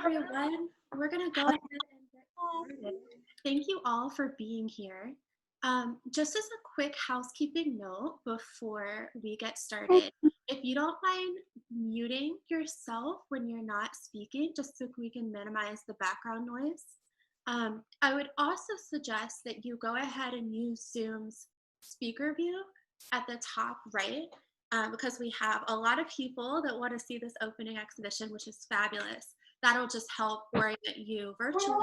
everyone. We're going to go ahead and get started. Thank you all for being here. Just as a quick housekeeping note before we get started, if you don't mind muting yourself when you're not speaking, just so we can minimize the background noise. I would also suggest that you go ahead and use Zoom's speaker view at the top right, because we have a lot of people that want to see this opening exhibition, which is fabulous. That'll just help orient you virtually.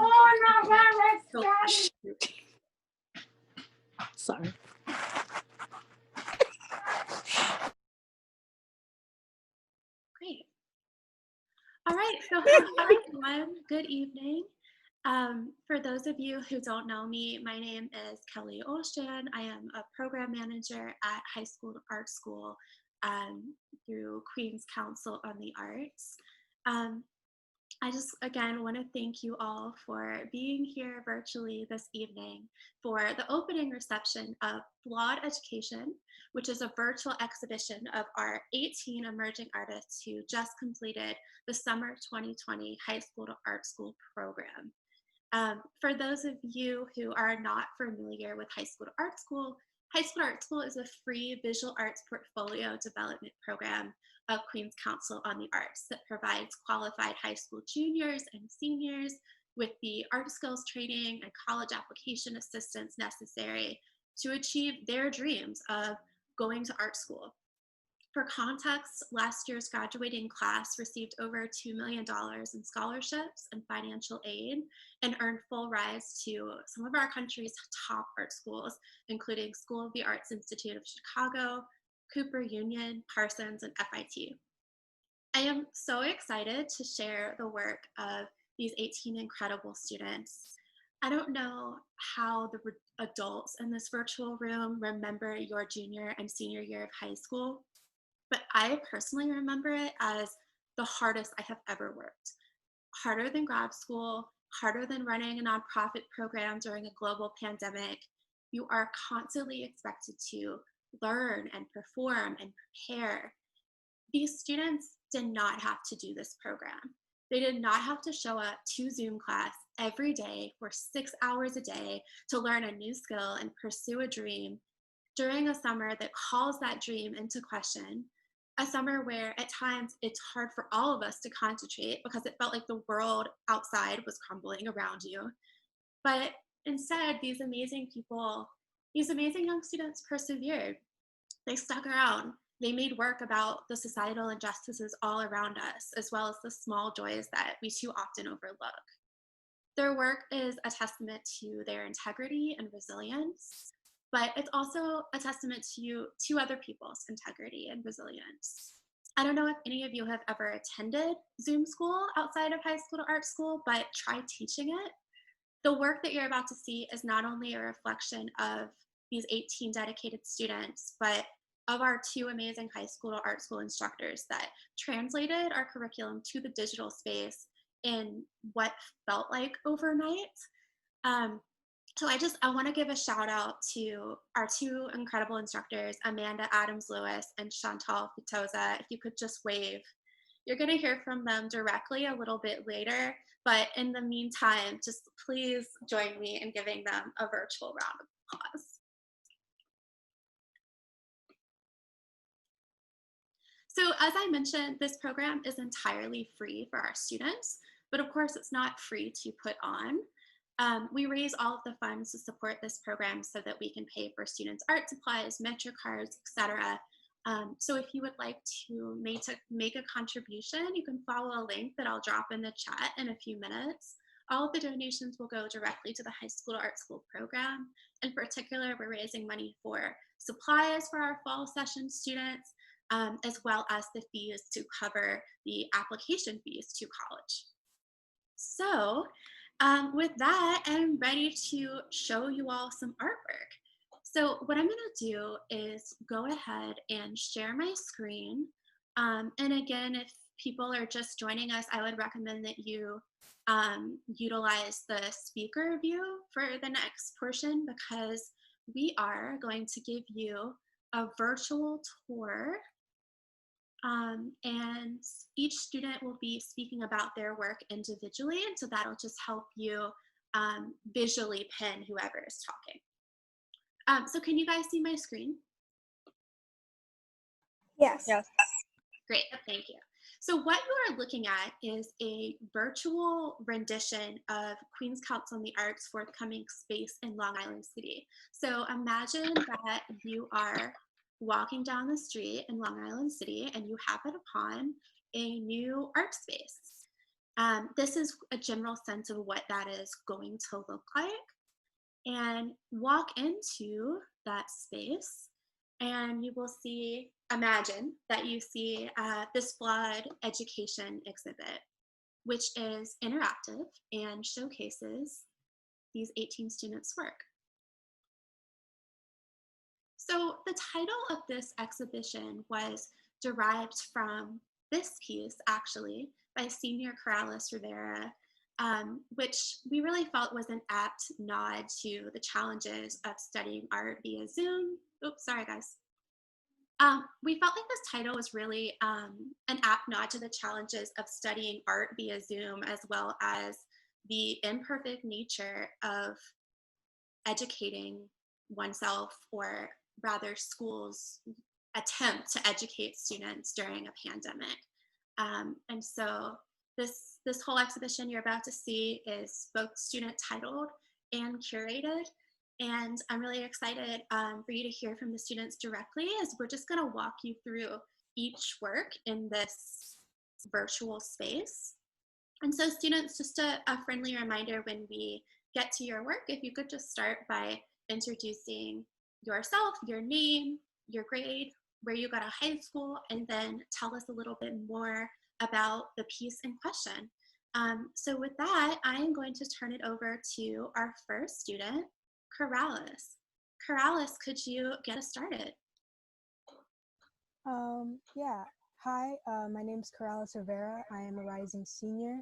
Sorry. Great. All right, so hello everyone, good evening. For those of you who don't know me, my name is Calle. I am a program manager at High School Art School through Queen's Council on the Arts. I just, again, want to thank you all for being here virtually this evening for the opening reception of Flawed Education, which is a virtual exhibition of our 18 emerging artists who just completed the Summer 2020 High School to Art School program. For those of you who are not familiar with High School to Art School is a free visual arts portfolio development program of Queen's Council on the Arts that provides qualified high school juniors and seniors with the art skills training and college application assistance necessary to achieve their dreams of going to art school. For context, last year's graduating class received over $2 million in scholarships and financial aid and earned full rides to some of our country's top art schools, including School of the Arts Institute of Chicago, Cooper Union, Parsons, and FIT. I am so excited to share the work of these 18 incredible students. I don't know how the adults in this virtual room remember your junior and senior year of high school, but I personally remember it as the hardest I have ever worked. Harder than grad school, harder than running a nonprofit program during a global pandemic. You are constantly expected to learn and perform and prepare. These students did not have to do this program. They did not have to show up to Zoom class every day for 6 hours a day to learn a new skill and pursue a dream during a summer that calls that dream into question. A summer where at times it's hard for all of us to concentrate because it felt like the world outside was crumbling around you. But instead, these amazing people, these amazing young students persevered. They stuck around. They made work about the societal injustices all around us, as well as the small joys that we too often overlook. Their work is a testament to their integrity and resilience, but it's also a testament to other people's integrity and resilience. I don't know if any of you have ever attended Zoom school outside of high school to art school, but try teaching it. The work that you're about to see is not only a reflection of these 18 dedicated students, but of our 2 amazing high school to art school instructors that translated our curriculum to the digital space in what felt like overnight. So I want to give a shout out to our 2 incredible instructors, Amanda Adams-Lewis and Chantal Fitoza. If you could just wave. You're going to hear from them directly a little bit later, but in the meantime, just please join me in giving them a virtual round of applause. So as I mentioned, this program is entirely free for our students, but of course it's not free to put on. We raise all of the funds to support this program so that we can pay for students' art supplies, Metro cards, etc. So if you would like to make a contribution, you can follow a link that I'll drop in the chat in a few minutes. All of the donations will go directly to the High School to Art School program. In particular, we're raising money for supplies for our fall session students, as well as the fees to cover the application fees to college. So with that, I'm ready to show you all some artwork. So what I'm gonna do is go ahead and share my screen. And again, if people are just joining us, I would recommend that you utilize the speaker view for the next portion, because we are going to give you a virtual tour And each student will be speaking about their work individually, and so that'll just help you visually pin whoever is talking. So can you guys see my screen? Yes. Yes. Great, thank you. So what you are looking at is a virtual rendition of Queens Council on the Arts' forthcoming space in Long Island City. So imagine that you are walking down the street in Long Island City and you happen upon a new art space. This is a general sense of what that is going to look like. And walk into that space and you will see, imagine that you see this Flawed Education exhibit, which is interactive and showcases these 18 students' work. So the title of this exhibition was derived from this piece, actually, by senior Coralis Rivera, which we really felt was an apt nod to the challenges of studying art via Zoom. Oops, sorry guys. We felt like this title was really an apt nod to the challenges of studying art via Zoom, as well as the imperfect nature of educating oneself, or rather schools' attempt to educate students during a pandemic. And so this whole exhibition you're about to see is both student titled and curated. And I'm really excited for you to hear from the students directly, as we're just gonna walk you through each work in this virtual space. And so students, just a friendly reminder when we get to your work, if you could just start by introducing yourself, your name, your grade, where you go to high school, and then tell us a little bit more about the piece in question. So with that, I am going to turn it over to our first student, Coralis. Coralis, could you get us started? Yeah. Hi, my name is Coralis Rivera. I am a rising senior.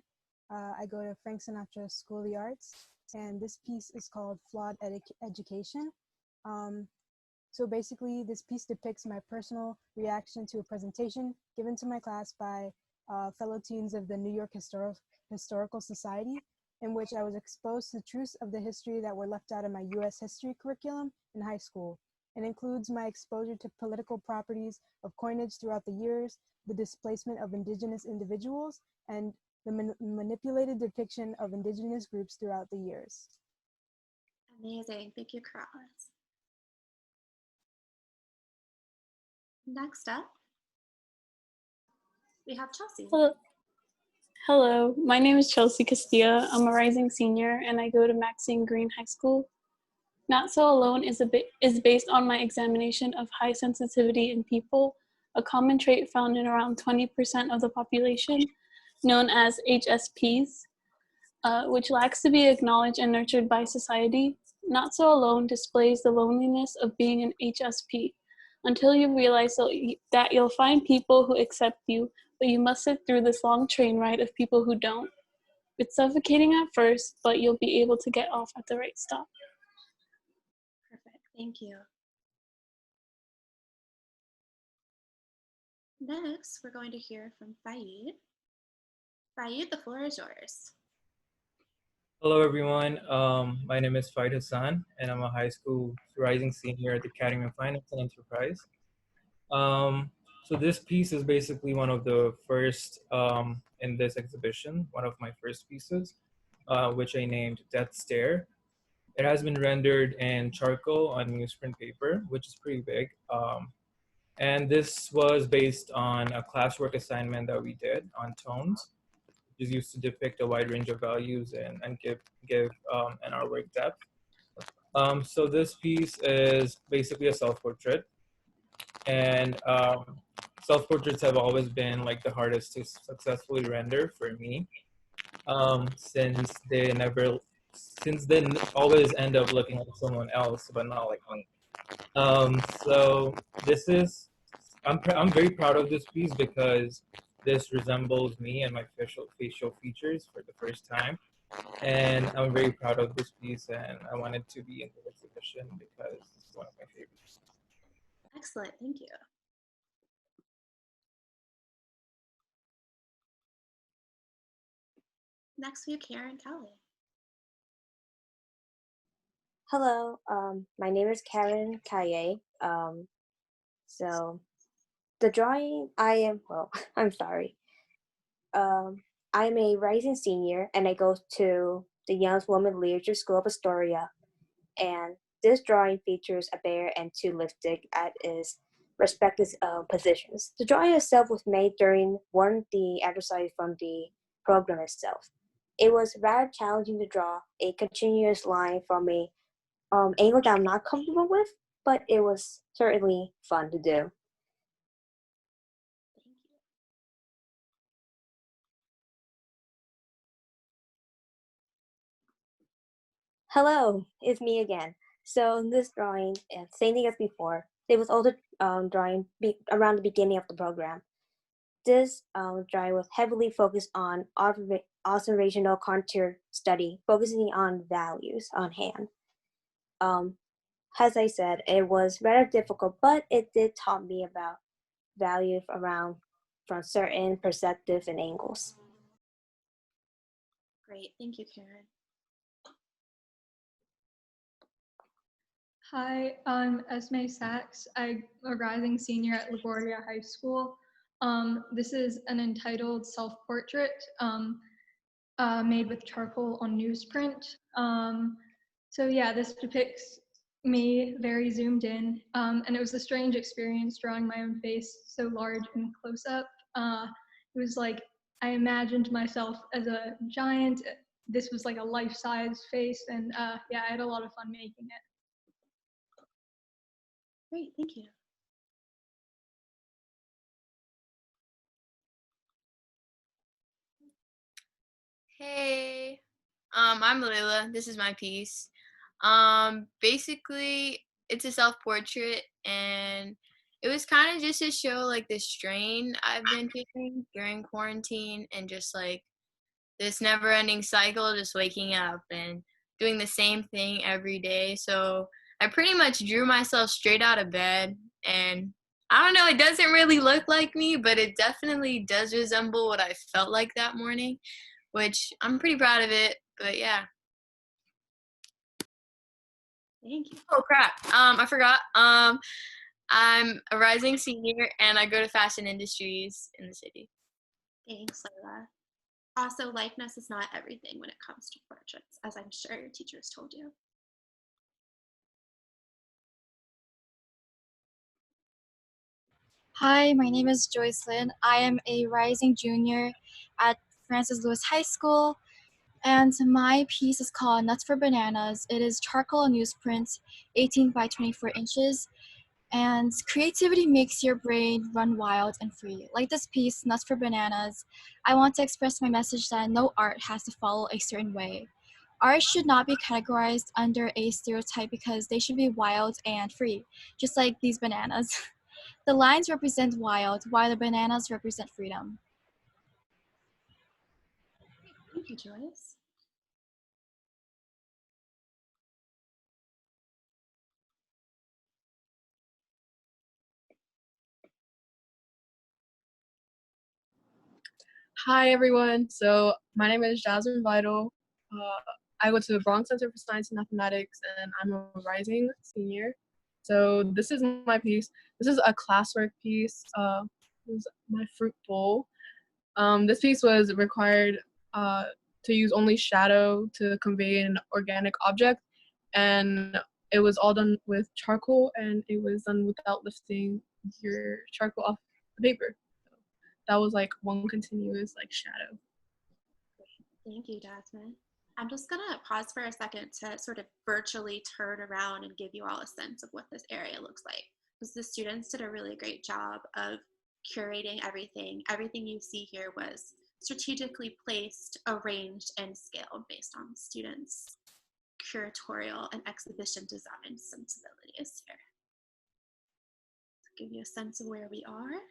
I go to Frank Sinatra School of the Arts, and this piece is called Flawed Education. So basically, this piece depicts my personal reaction to a presentation given to my class by fellow teens of the New York Historical Society, in which I was exposed to truths of the history that were left out of my US history curriculum in high school. It includes my exposure to political properties of coinage throughout the years, the displacement of indigenous individuals, and the manipulated depiction of indigenous groups throughout the years. Amazing, thank you, Coralis. Next up, we have Chealsea. Hello, my name is Chealsea Castilla. I'm a rising senior and I go to Maxine Green High School. Not So Alone is based on my examination of high sensitivity in people, a common trait found in around 20% of the population, known as HSPs, which lacks to be acknowledged and nurtured by society. Not So Alone displays the loneliness of being an HSP, until you realize that you'll find people who accept you, but you must sit through this long train ride of people who don't. It's suffocating at first, but you'll be able to get off at the right stop. Perfect, thank you. Next, we're going to hear from Faeid. Faeid, the floor is yours. Hello, everyone. My name is Faeid Hassan, and I'm a high school rising senior at the Academy of Finance and Enterprise. So this piece is basically one of the first in this exhibition, one of my first pieces, which I named Death Stare. It has been rendered in charcoal on newsprint paper, which is pretty big. And this was based on a classwork assignment that we did on tones, is used to depict a wide range of values and give an artwork depth. So this piece is basically a self-portrait, and self-portraits have always been like the hardest to successfully render for me, since they always end up looking like someone else, but not like me. So this is, I'm very proud of this piece because this resembles me and my facial features for the first time. And I'm very proud of this piece, and I wanted to be in the exhibition because it's one of my favorites. Excellent, thank you. Next we have Karen Calle. Hello, my name is Karen Calle. So the drawing I'm sorry. I'm a rising senior and I go to the Young Women Literature School of Astoria. And this drawing features a bear and two lipstick at its respective positions. The drawing itself was made during one of the exercises from the program itself. It was rather challenging to draw a continuous line from a angle that I'm not comfortable with, but it was certainly fun to do. Thank you. Hello, it's me again. So in this drawing, same thing as before, it was also drawing around the beginning of the program. This drawing was heavily focused on observational contour study, focusing on values on hand. As I said, it was rather difficult, but it did taught me about value from certain perspectives and angles. Great, thank you, Karen. Hi, I'm Esme Sacks. I'm a rising senior at LaGuardia High School. This is an entitled self-portrait made with charcoal on newsprint. So yeah, this depicts me very zoomed in, and it was a strange experience drawing my own face so large and close up. It was like I imagined myself as a giant. This was like a life-size face, and yeah, I had a lot of fun making it. Great, thank you. Hey, I'm Leilah. This is my piece. Basically, it's a self-portrait, and it was kind of just to show like the strain I've been feeling during quarantine, and just like this never-ending cycle, just waking up and doing the same thing every day. So I pretty much drew myself straight out of bed, and I don't know, it doesn't really look like me, but it definitely does resemble what I felt like that morning, which I'm pretty proud of it, but yeah. Thank you. Oh crap, I forgot. I'm a rising senior and I go to fashion industries in the city. Thanks, Leilah. Also, likeness is not everything when it comes to portraits, as I'm sure your teachers told you. Hi, my name is Joyce Lin. I am a rising junior at Francis Lewis High School, and my piece is called Nuts for Bananas. It is charcoal and newsprint, 18 by 24 inches, and creativity makes your brain run wild and free. Like this piece, Nuts for Bananas, I want to express my message that no art has to follow a certain way. Art should not be categorized under a stereotype because they should be wild and free, just like these bananas. The lines represent wild, while the bananas represent freedom. Thank you, Joyce. Hi everyone. So my name is Jasmine Vital. I go to the Bronx Center for Science and Mathematics, and I'm a rising senior. So this is my piece. This is a classwork piece. This is my fruit bowl. This piece was required to use only shadow to convey an organic object, and it was all done with charcoal, and it was done without lifting your charcoal off the paper. That was like one continuous like shadow. Thank you, Jasmine. I'm just gonna pause for a second to sort of virtually turn around and give you all a sense of what this area looks like. Because the students did a really great job of curating everything. Everything you see here was strategically placed, arranged, and scaled based on students' curatorial and exhibition design sensibilities here. To give you a sense of where we are.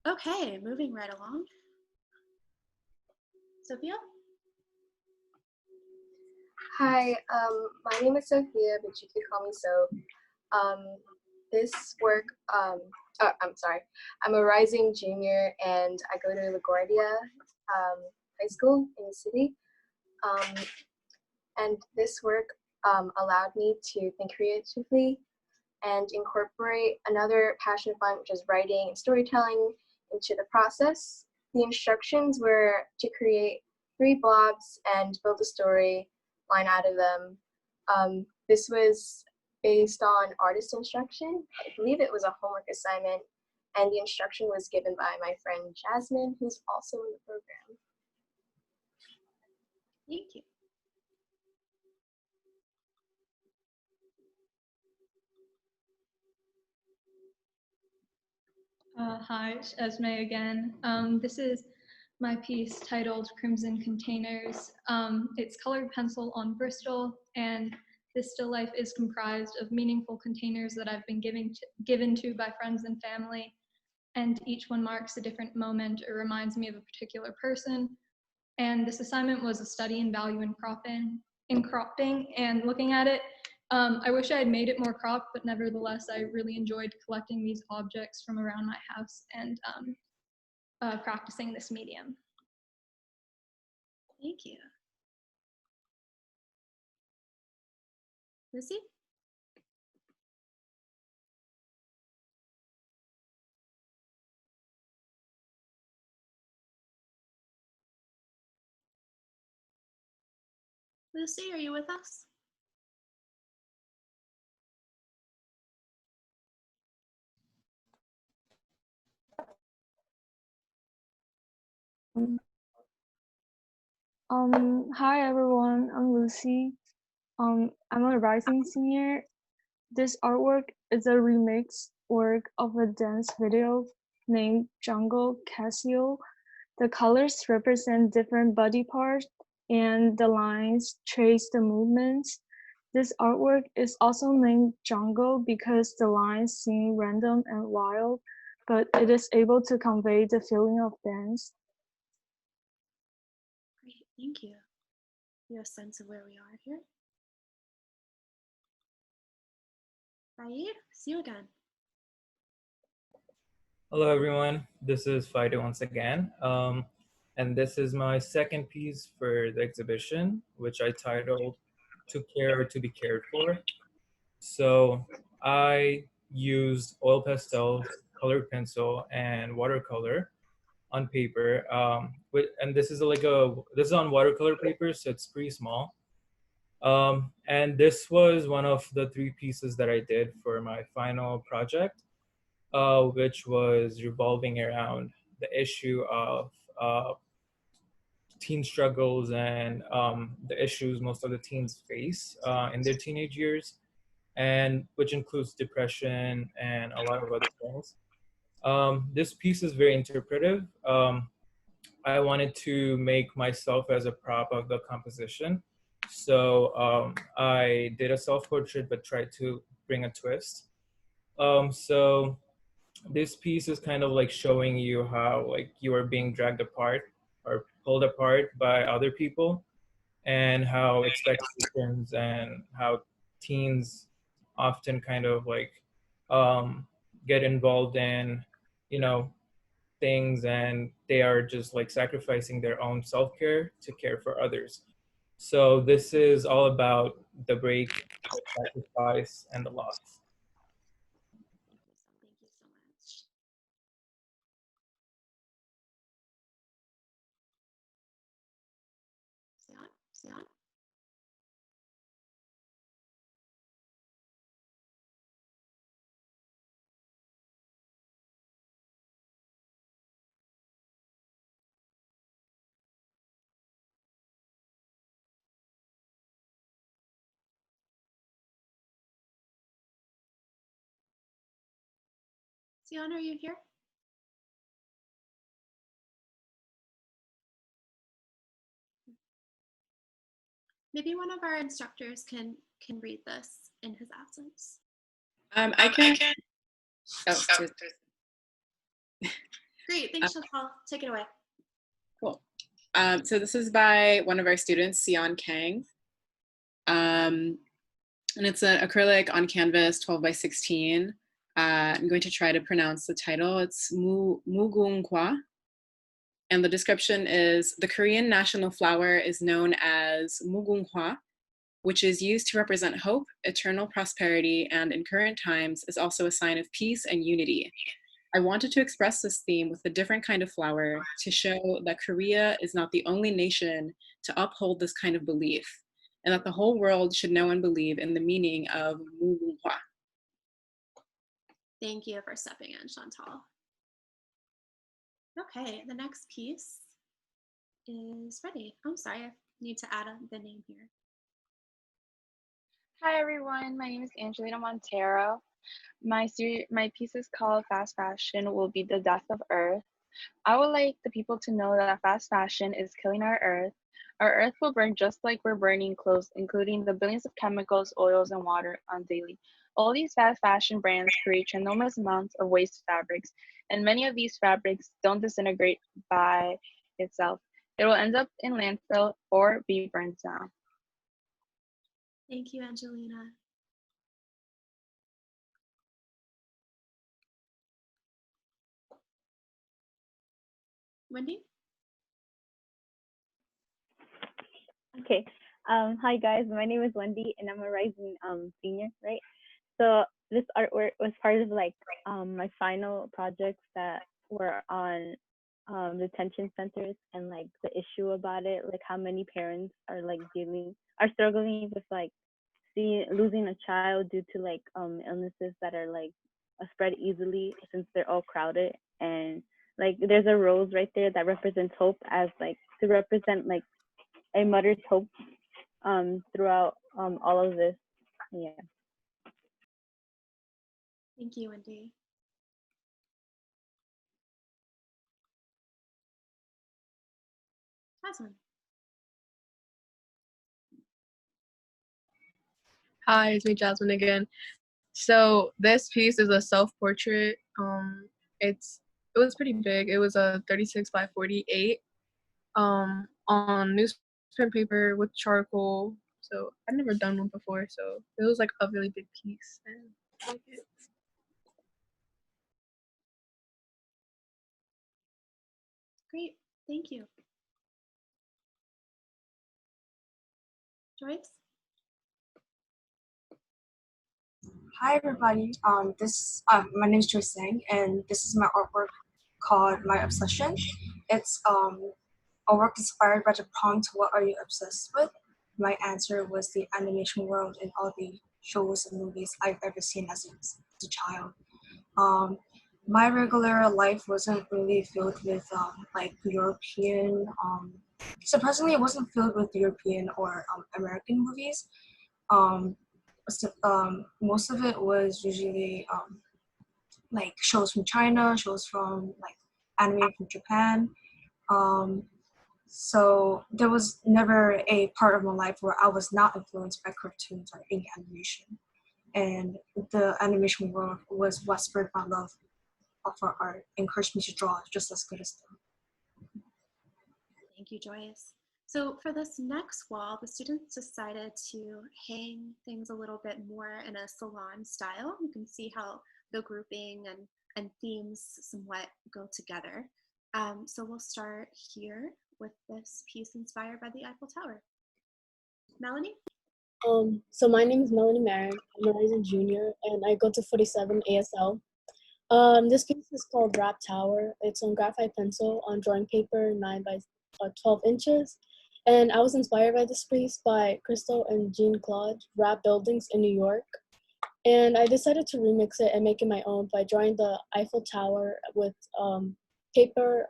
Okay, moving right along. Sophia? Hi, my name is Sophia, but you can call me So. This work, I'm sorry, I'm a rising junior and I go to LaGuardia. high school in the city. And this work allowed me to think creatively and incorporate another passion of mine, which is writing and storytelling, into the process. The instructions were to create 3 blobs and build a story line out of them. This was based on artist instruction. I believe it was a homework assignment, and the instruction was given by my friend Jasmine, who's also in the program. Thank you. Hi, it's Esme again. This is my piece titled Crimson Containers. It's colored pencil on Bristol, and this still life is comprised of meaningful containers that I've been given to by friends and family, and each one marks a different moment or reminds me of a particular person. And this assignment was a study in value in cropping, and looking at it, I wish I had made it more cropped, but nevertheless, I really enjoyed collecting these objects from around my house and practicing this medium. Thank you. Lucy? Lucy, are you with us? Hi everyone, I'm Lucy. I'm a rising senior. This artwork is a remix work of a dance video named Jungle Casio. The colors represent different body parts and the lines trace the movements. This artwork is also named Jungle because the lines seem random and wild, but it is able to convey the feeling of dance. Great, thank you. You have a sense of where we are here. Faeid, see you again. Hello, everyone. This is Faeid once again. And this is my second piece for the exhibition, which I titled To Care or To Be Cared For. So I used oil pastels, colored pencil, and watercolor on paper. And this is this is on watercolor paper, so it's pretty small. And this was one of the 3 pieces that I did for my final project, which was revolving around the issue of teen struggles and the issues most of the teens face in their teenage years, and which includes depression and a lot of other things. This piece is very interpretive. I wanted to make myself as a prop of the composition. So I did a self-portrait, but tried to bring a twist. So this piece is kind of like showing you how like you are being dragged apart or pulled apart by other people, and how expectations and how teens often kind of like get involved in, you know, things, and they are just like sacrificing their own self-care to care for others. So this is all about the break, the sacrifice, and the loss. Thank you so much. Cion? Cion, are you here? Maybe one of our instructors can read this in his absence. I can. Oh, Great, thanks, Chantal. Take it away. cool. So this is by one of our students, Cion Kang. And it's an acrylic on canvas, 12 by 16. I'm going to try to pronounce the title. It's Mugung Kwa. And the description is, the Korean national flower is known as mugunghwa, which is used to represent hope, eternal prosperity, and in current times is also a sign of peace and unity. I wanted to express this theme with a different kind of flower to show that Korea is not the only nation to uphold this kind of belief, and that the whole world should know and believe in the meaning of mugunghwa. Thank you for stepping in, Chantal. Okay, the next piece is ready. I'm sorry, I need to add the name here. Hi everyone, my name is Angelina Montero. My piece is called Fast Fashion Will Be the Death of Earth. I would like the people to know that fast fashion is killing our earth. Our earth will burn just like we're burning clothes, including the billions of chemicals, oils, and water on daily. All these fast fashion brands create enormous amounts of waste fabrics, and many of these fabrics don't disintegrate by itself. It will end up in landfill or be burned down. Thank you, Angelina. Wendy? Okay. Hi guys, my name is Wendy and I'm a rising senior, right? So this artwork was part of like my final projects that were on detention centers and like the issue about it, like how many parents are like struggling with like losing a child due to like illnesses that are like spread easily since they're all crowded. And like there's a rose right there that represents hope, as like to represent like a mother's hope throughout all of this. Yeah. Thank you, Wendy. Jasmine. Hi, it's me, Jasmine again. So this piece is a self-portrait. It was pretty big. It was a 36 by 48 on newsprint paper with charcoal. So I'd never done one before, so it was like a really big piece. And I like it. Great, thank you. Joyce? Hi everybody. My name is Joyce Lang, and this is my artwork called My Obsession. It's a work inspired by the prompt, "What are you obsessed with?" My answer was the animation world and all the shows and movies I've ever seen as a child. My regular life wasn't really filled with like European. Surprisingly, it wasn't filled with European or American movies. Most of it was usually like shows from China, shows from like anime from Japan. So there was never a part of my life where I was not influenced by cartoons or any animation. And the animation world was what spurred my love for art, encouraged me to draw just as good as them. Thank you, Joyce. So for this next wall, the students decided to hang things a little bit more in a salon style. You can see how the grouping and themes somewhat go together. So we'll start here with this piece inspired by the Eiffel Tower. Melanie? So my name is Melanie Marin. I'm a rising junior and I go to 47 ASL. This piece is called Wrap Tower. It's on graphite pencil on drawing paper 9 by 12 inches. And I was inspired by this piece by Crystal and Jean-Claude Wrap Buildings in New York. And I decided to remix it and make it my own by drawing the Eiffel Tower with paper,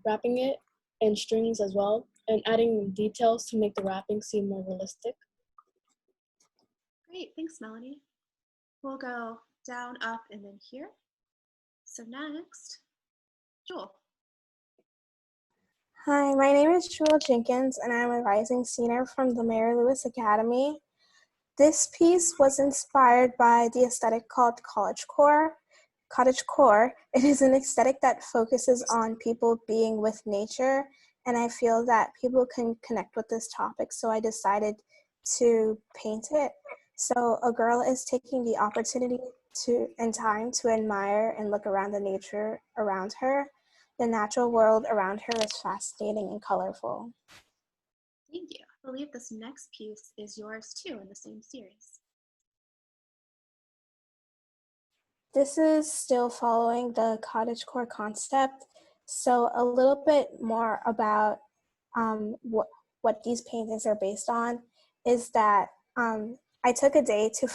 wrapping it and strings as well, and adding details to make the wrapping seem more realistic. Great, thanks, Melanie. We'll go down, up, and then here. So next, Jewel. Hi, my name is Jewel Jenkins, and I'm a rising senior from the Mary Lewis Academy. This piece was inspired by the aesthetic called cottagecore. It is an aesthetic that focuses on people being with nature, and I feel that people can connect with this topic, so I decided to paint it. So a girl is taking the opportunity and time to admire and look around the nature around her. The natural world around her is fascinating and colorful. Thank you. I believe this next piece is yours too in the same series. This is still following the cottagecore concept, so a little bit more about what these paintings are based on is that I took a day to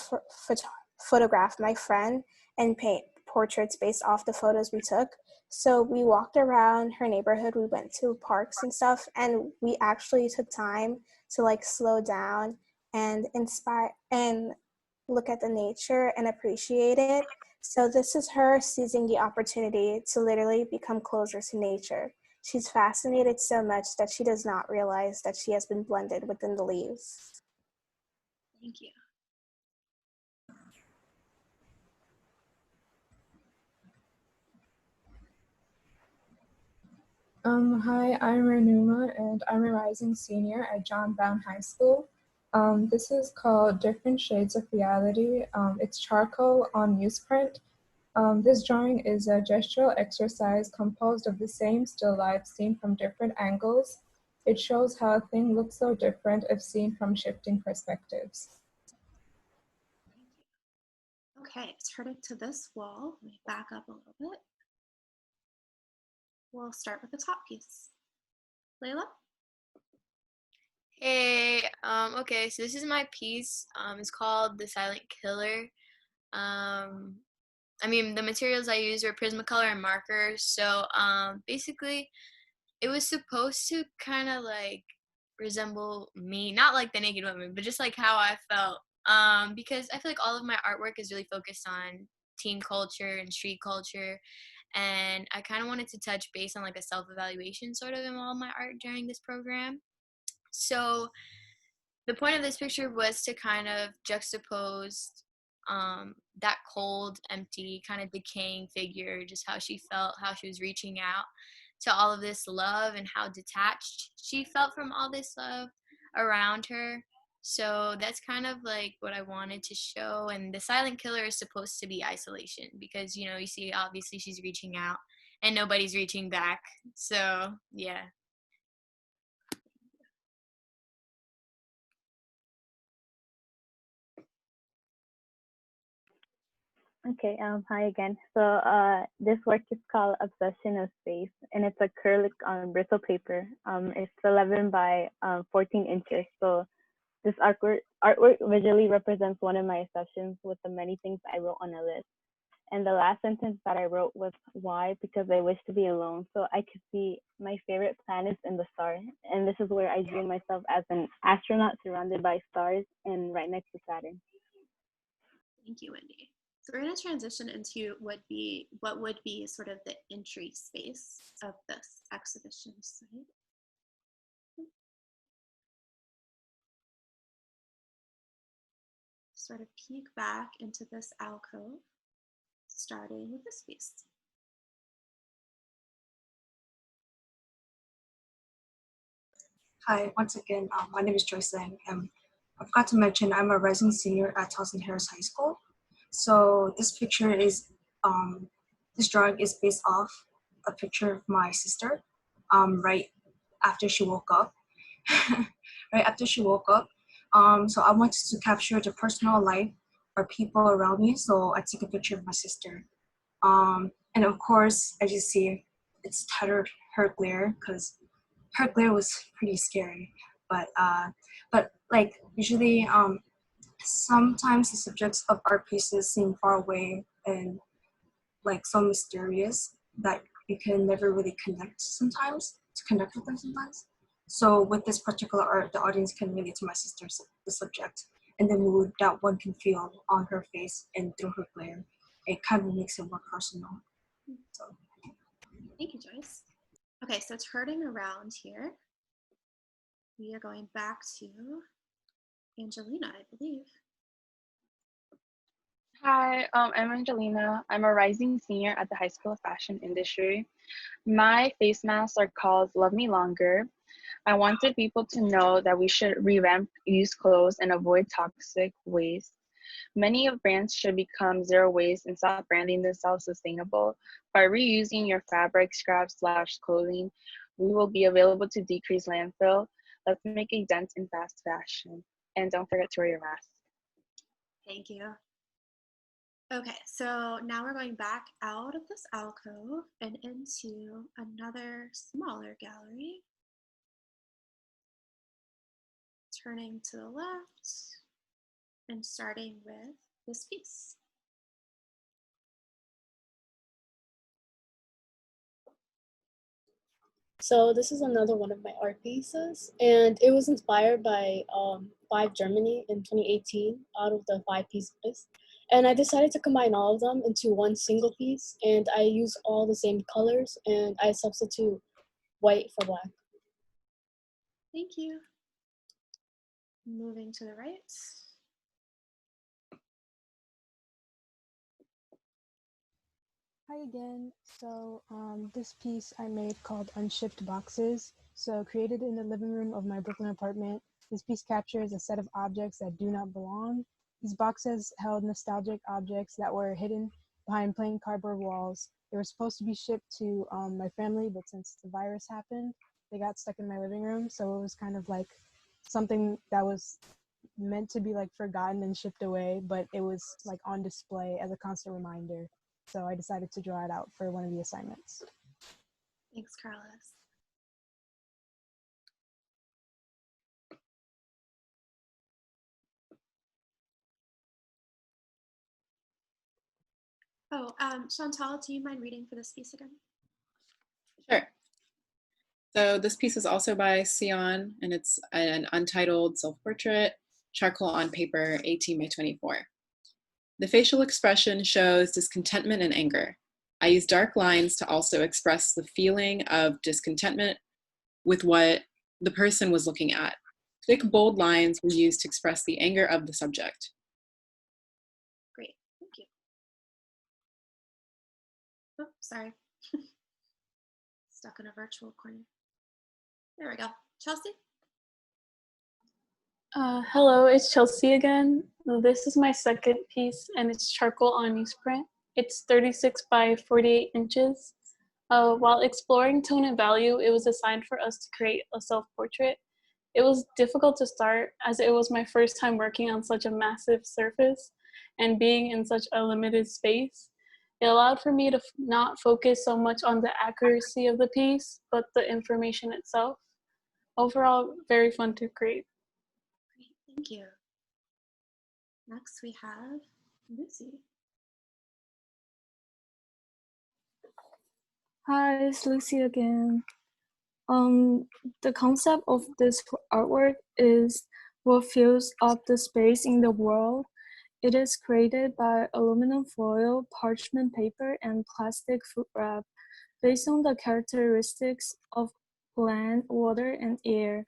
photograph my friend and paint portraits based off the photos we took. So we walked around her neighborhood, we went to parks and stuff, and we actually took time to like slow down and inspire and look at the nature and appreciate it. So this is her seizing the opportunity to literally become closer to nature. She's fascinated so much that she does not realize that she has been blended within the leaves. Thank you. Hi, I'm Rehnuma, and I'm a rising senior at John Brown High School. This is called Different Shades of Reality. It's charcoal on newsprint. This drawing is a gestural exercise composed of the same still life seen from different angles. It shows how a thing looks so different if seen from shifting perspectives. Okay, turn it to this wall. Let me back up a little bit. We'll start with the top piece. Leilah? Hey, okay, so this is my piece. It's called The Silent Killer. I mean, the materials I used were Prismacolor and markers. So basically, it was supposed to kind of like resemble me, not like the naked woman, but just like how I felt. Because I feel like all of my artwork is really focused on teen culture and street culture. And I kind of wanted to touch base on like a self-evaluation sort of in all my art during this program. So the point of this picture was to kind of juxtapose that cold, empty, kind of decaying figure, just how she felt, how she was reaching out to all of this love and how detached she felt from all this love around her. So that's kind of like what I wanted to show. And the silent killer is supposed to be isolation because, you know, you see, obviously she's reaching out and nobody's reaching back. So, yeah. Okay, hi again. So this work is called Obsession of Space, and it's acrylic on bristle paper. It's 11 by 14 inches. So this artwork visually represents one of my obsessions with the many things I wrote on a list. And the last sentence that I wrote was why, because I wish to be alone so I could see my favorite planets in the stars. And this is where I drew myself as an astronaut surrounded by stars and right next to Saturn. Thank you, Wendy. So we're going to transition into what would be sort of the entry space of this exhibition site. Sort of peek back into this alcove, starting with this piece. Hi, once again, my name is Joyce Lang. I forgot to mention I'm a rising senior at Towson Harris High School. So this picture is, this drawing is based off a picture of my sister right after she woke up. Right after she woke up. So I wanted to capture the personal life or people around me. So I took a picture of my sister. And of course, as you see, it's titled Her Glare because her glare was pretty scary. But like usually, sometimes the subjects of art pieces seem far away and like so mysterious that you can never really connect with them sometimes. So with this particular art, the audience can relate to my sister, the subject, and the mood that one can feel on her face and through her glare. It kind of makes it more personal. So. Thank you, Joyce. Okay, so turning around here, we are going back to Angelina, I believe. Hi, I'm Angelina. I'm a rising senior at the High School of Fashion Industry. My face masks are called Love Me Longer. I wanted people to know that we should revamp used clothes and avoid toxic waste. Many of brands should become zero waste and stop branding themselves sustainable. By reusing your fabric scraps/clothing, we will be available to decrease landfill. Let's make a dent in fast fashion. And don't forget to wear your mask. Thank you. Okay, so now we're going back out of this alcove and into another smaller gallery. Turning to the left and starting with this piece. So this is another one of my art pieces, and it was inspired by Five Germany in 2018 out of the 5-piece list. And I decided to combine all of them into one single piece, and I use all the same colors, and I substitute white for black. Thank you. Moving to the right. Hi again. So this piece I made called Unshipped Boxes. So created in the living room of my Brooklyn apartment, this piece captures a set of objects that do not belong. These boxes held nostalgic objects that were hidden behind plain cardboard walls. They were supposed to be shipped to my family, but since the virus happened, they got stuck in my living room. So it was kind of like something that was meant to be like forgotten and shipped away, but it was like on display as a constant reminder. So I decided to draw it out for one of the assignments. Thanks, Carlos. Oh, Chantal, do you mind reading for this piece again? Sure. So this piece is also by Cion, and it's an untitled self-portrait, charcoal on paper, 18 by 24. The facial expression shows discontentment and anger. I use dark lines to also express the feeling of discontentment with what the person was looking at. Thick, bold lines were used to express the anger of the subject. Great, thank you. Oh, sorry. Stuck in a virtual corner. There we go. Chelsea? Hello, it's Chelsea again. This is my second piece, and it's charcoal on newsprint. It's 36 by 48 inches. While exploring tone and value, it was assigned for us to create a self-portrait. It was difficult to start as it was my first time working on such a massive surface and being in such a limited space. It allowed for me to not focus so much on the accuracy of the piece, but the information itself. Overall, very fun to create. Great, thank you. Next we have Lucy. Hi, it's Lucy again. The concept of this artwork is what fills up the space in the world. It is created by aluminum foil, parchment paper, and plastic food wrap based on the characteristics of land, water, and air.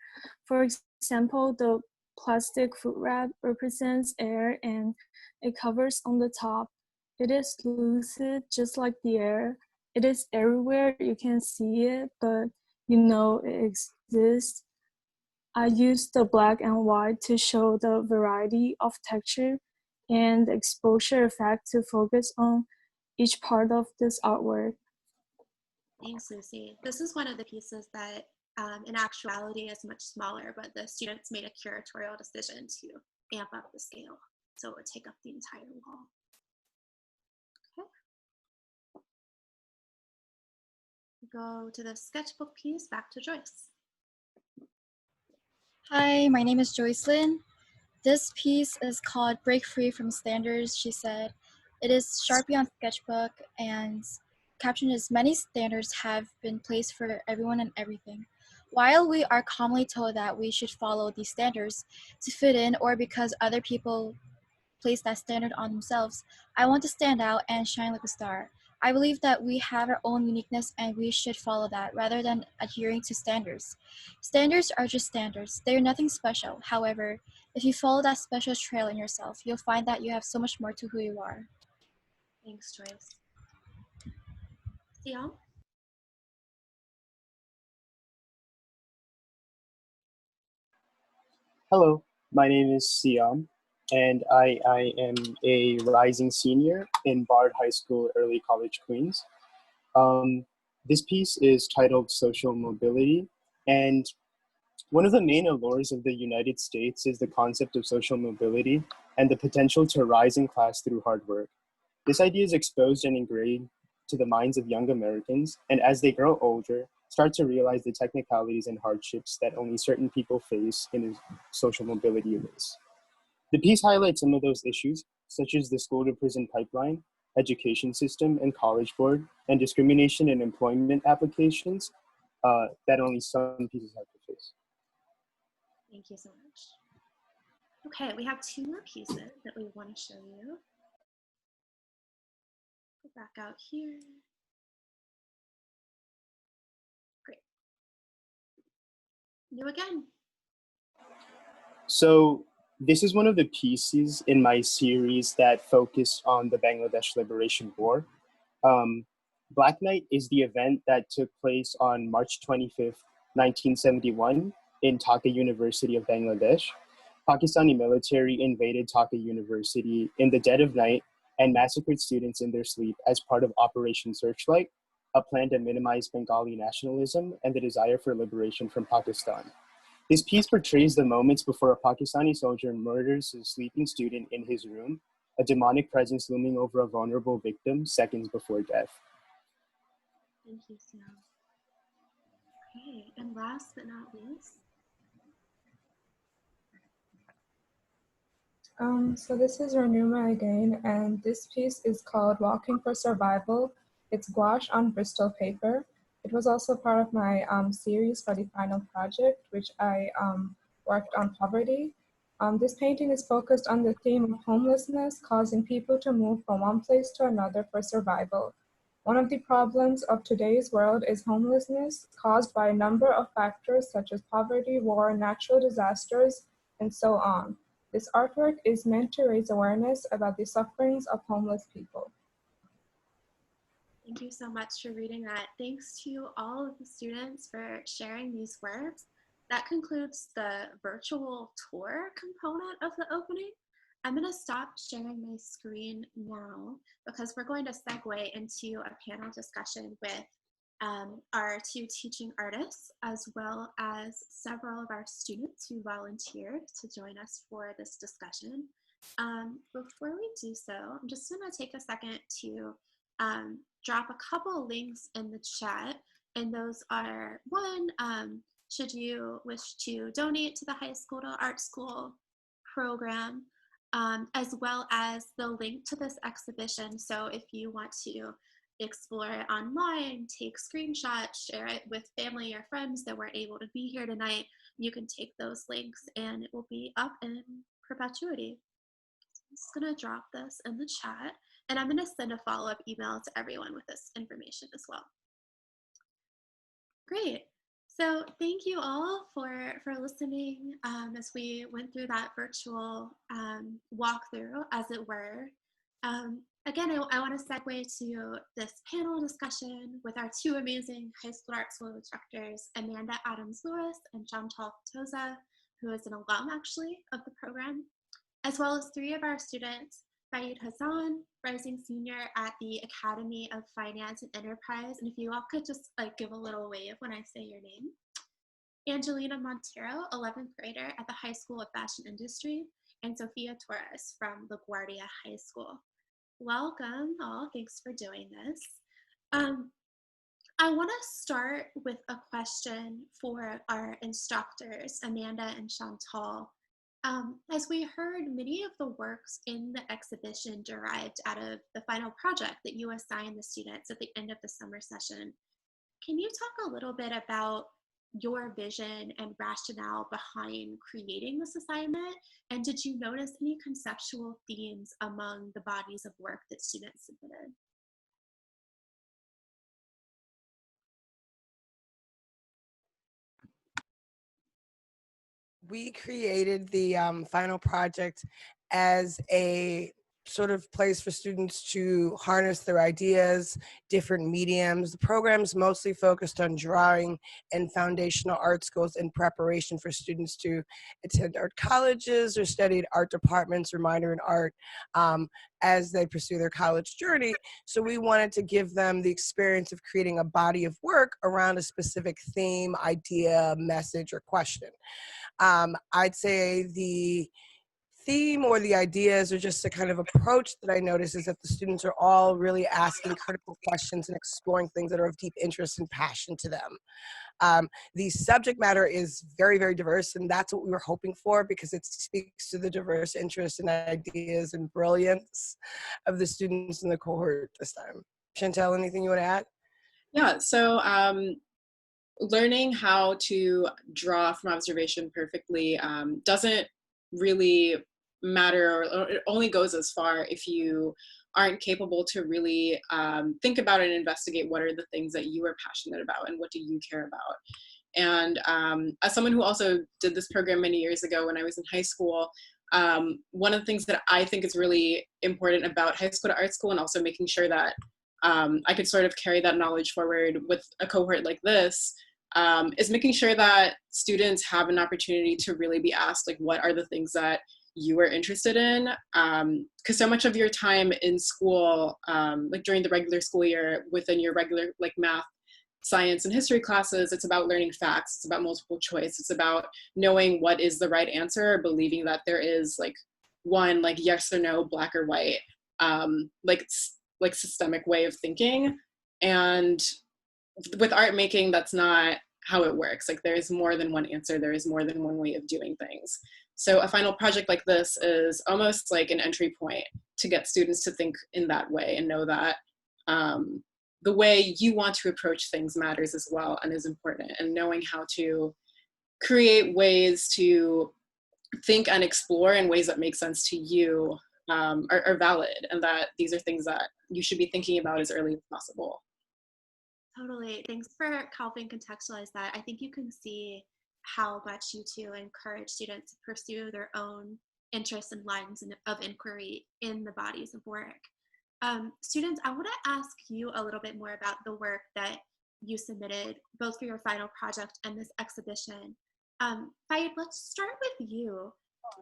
For example, the plastic food wrap represents air and it covers on the top. It is lucid, just like the air. It is everywhere, you can see it, but you know it exists. I used the black and white to show the variety of texture and the exposure effect to focus on each part of this artwork. Thanks, Lucy. This is one of the pieces that in actuality is much smaller, but the students made a curatorial decision to amp up the scale, so it would take up the entire wall. Okay. Go to the sketchbook piece, back to Joyce. Hi, my name is Joyce Lin. This piece is called Break Free from Standards, she said. It is Sharpie on sketchbook and captioned as many standards have been placed for everyone and everything. While we are commonly told that we should follow these standards to fit in or because other people place that standard on themselves, I want to stand out and shine like a star. I believe that we have our own uniqueness and we should follow that rather than adhering to standards. Standards are just standards. They are nothing special. However, if you follow that special trail in yourself, you'll find that you have so much more to who you are. Thanks, Joyce. Siam? Hello, my name is Siam. and I am a rising senior in Bard High School, Early College, Queens. This piece is titled Social Mobility, and one of the main allures of the United States is the concept of social mobility and the potential to rise in class through hard work. This idea is exposed and ingrained to the minds of young Americans, and as they grow older, start to realize the technicalities and hardships that only certain people face in a social mobility race. The piece highlights some of those issues, such as the school-to-prison pipeline, education system and college board, and discrimination in employment applications that only some pieces have to face. Thank you so much. Okay, we have two more pieces that we want to show you. Go back out here. Great. You again. So this is one of the pieces in my series that focused on the Bangladesh Liberation War. Black Night is the event that took place on March 25th, 1971 in Dhaka University of Bangladesh. Pakistani military invaded Dhaka University in the dead of night and massacred students in their sleep as part of Operation Searchlight, a plan to minimize Bengali nationalism and the desire for liberation from Pakistan. This piece portrays the moments before a Pakistani soldier murders a sleeping student in his room, a demonic presence looming over a vulnerable victim seconds before death. Thank you, Siam. Okay, and last but not least. So this is Rehnuma again, and this piece is called Walking for Survival. It's gouache on Bristol paper. It was also part of my series for the final project, which I worked on poverty. This painting is focused on the theme of homelessness, causing people to move from one place to another for survival. One of the problems of today's world is homelessness, caused by a number of factors such as poverty, war, natural disasters, and so on. This artwork is meant to raise awareness about the sufferings of homeless people. Thank you so much for reading that. Thanks to all of the students for sharing these works. That concludes the virtual tour component of the opening. I'm going to stop sharing my screen now because we're going to segue into a panel discussion with our two teaching artists, as well as several of our students who volunteered to join us for this discussion. Before we do so, I'm just going to take a second to drop a couple links in the chat, and those are one, should you wish to donate to the High School to Art School program, as well as the link to this exhibition. So if you want to explore it online, take screenshots, share it with family or friends that were able to be here tonight, you can take those links and it will be up in perpetuity. So I'm just gonna drop this in the chat, and I'm gonna send a follow-up email to everyone with this information as well. Great. So thank you all for listening as we went through that virtual walkthrough, as it were. Again, I want to segue to this panel discussion with our two amazing high school art school instructors, Amanda Adams-Lewis and Chantal Toza, who is an alum actually of the program, as well as three of our students, Faeid Hassan, rising senior at the Academy of Finance and Enterprise. And if you all could just give a little wave when I say your name. Angelina Montero, 11th grader at the High School of Fashion Industry, and Sofia Torres from LaGuardia High School. Welcome all, thanks for doing this. I want to start with a question for our instructors, Amanda and Chantal. As we heard, many of the works in the exhibition derived out of the final project that you assigned the students at the end of the summer session. Can you talk a little bit about your vision and rationale behind creating this assignment? And did you notice any conceptual themes among the bodies of work that students submitted? We created the final project as a sort of place for students to harness their ideas, different mediums. The program's mostly focused on drawing and foundational art skills in preparation for students to attend art colleges or study art departments or minor in art as they pursue their college journey. So we wanted to give them the experience of creating a body of work around a specific theme, idea, message, or question. I'd say the theme or the ideas or just the kind of approach that I notice is that the students are all really asking critical questions and exploring things that are of deep interest and passion to them. The subject matter is very, very diverse, and that's what we were hoping for because it speaks to the diverse interests and ideas and brilliance of the students in the cohort this time. Chantel, anything you want to add? Yeah, so learning how to draw from observation perfectly doesn't really matter, or it only goes as far if you aren't capable to really think about and investigate what are the things that you are passionate about and what do you care about. And as someone who also did this program many years ago when I was in high school, one of the things that I think is really important about high school to art school and also making sure that I could sort of carry that knowledge forward with a cohort like this is making sure that students have an opportunity to really be asked, like, what are the things that you are interested in? Because so much of your time in school, like during the regular school year, within your regular like math, science, and history classes, it's about learning facts, it's about multiple choice, it's about knowing what is the right answer, or believing that there is like one like yes or no, black or white, like systemic way of thinking. And with art making, that's not how it works. Like there is more than one answer, there is more than one way of doing things. So a final project like this is almost like an entry point to get students to think in that way and know that the way you want to approach things matters as well and is important, and knowing how to create ways to think and explore in ways that make sense to you are valid, and that these are things that you should be thinking about as early as possible. Totally. Thanks for helping contextualize that. I think you can see how much you two encourage students to pursue their own interests and lines of inquiry in the bodies of work. Students, I want to ask you a little bit more about the work that you submitted, both for your final project and this exhibition. Faeid, let's start with you.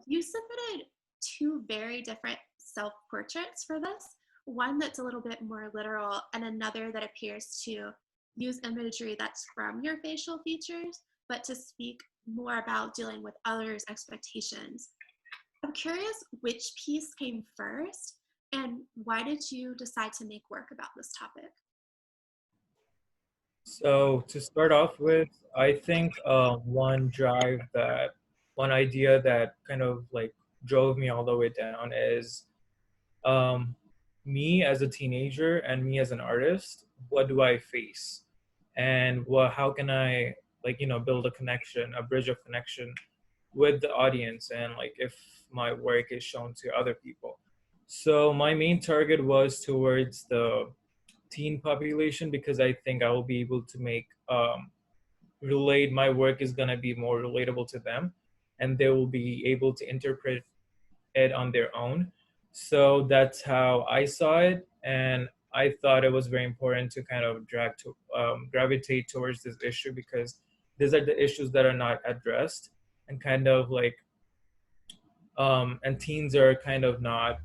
You submitted two very different self-portraits for this, one that's a little bit more literal and another that appears to use imagery that's from your facial features, but to speak more about dealing with others' expectations. I'm curious which piece came first, and why did you decide to make work about this topic? So to start off with, I think one idea that kind of like drove me all the way down is me as a teenager and me as an artist. What do I face, and how can I build a connection, a bridge of connection with the audience, and like if my work is shown to other people. So my main target was towards the teen population because I think I will be able to make my work is going to be more relatable to them, and they will be able to interpret it on their own. So that's how I saw it, and I thought it was very important to kind of gravitate towards this issue because these are the issues that are not addressed, and kind of like and teens are kind of not,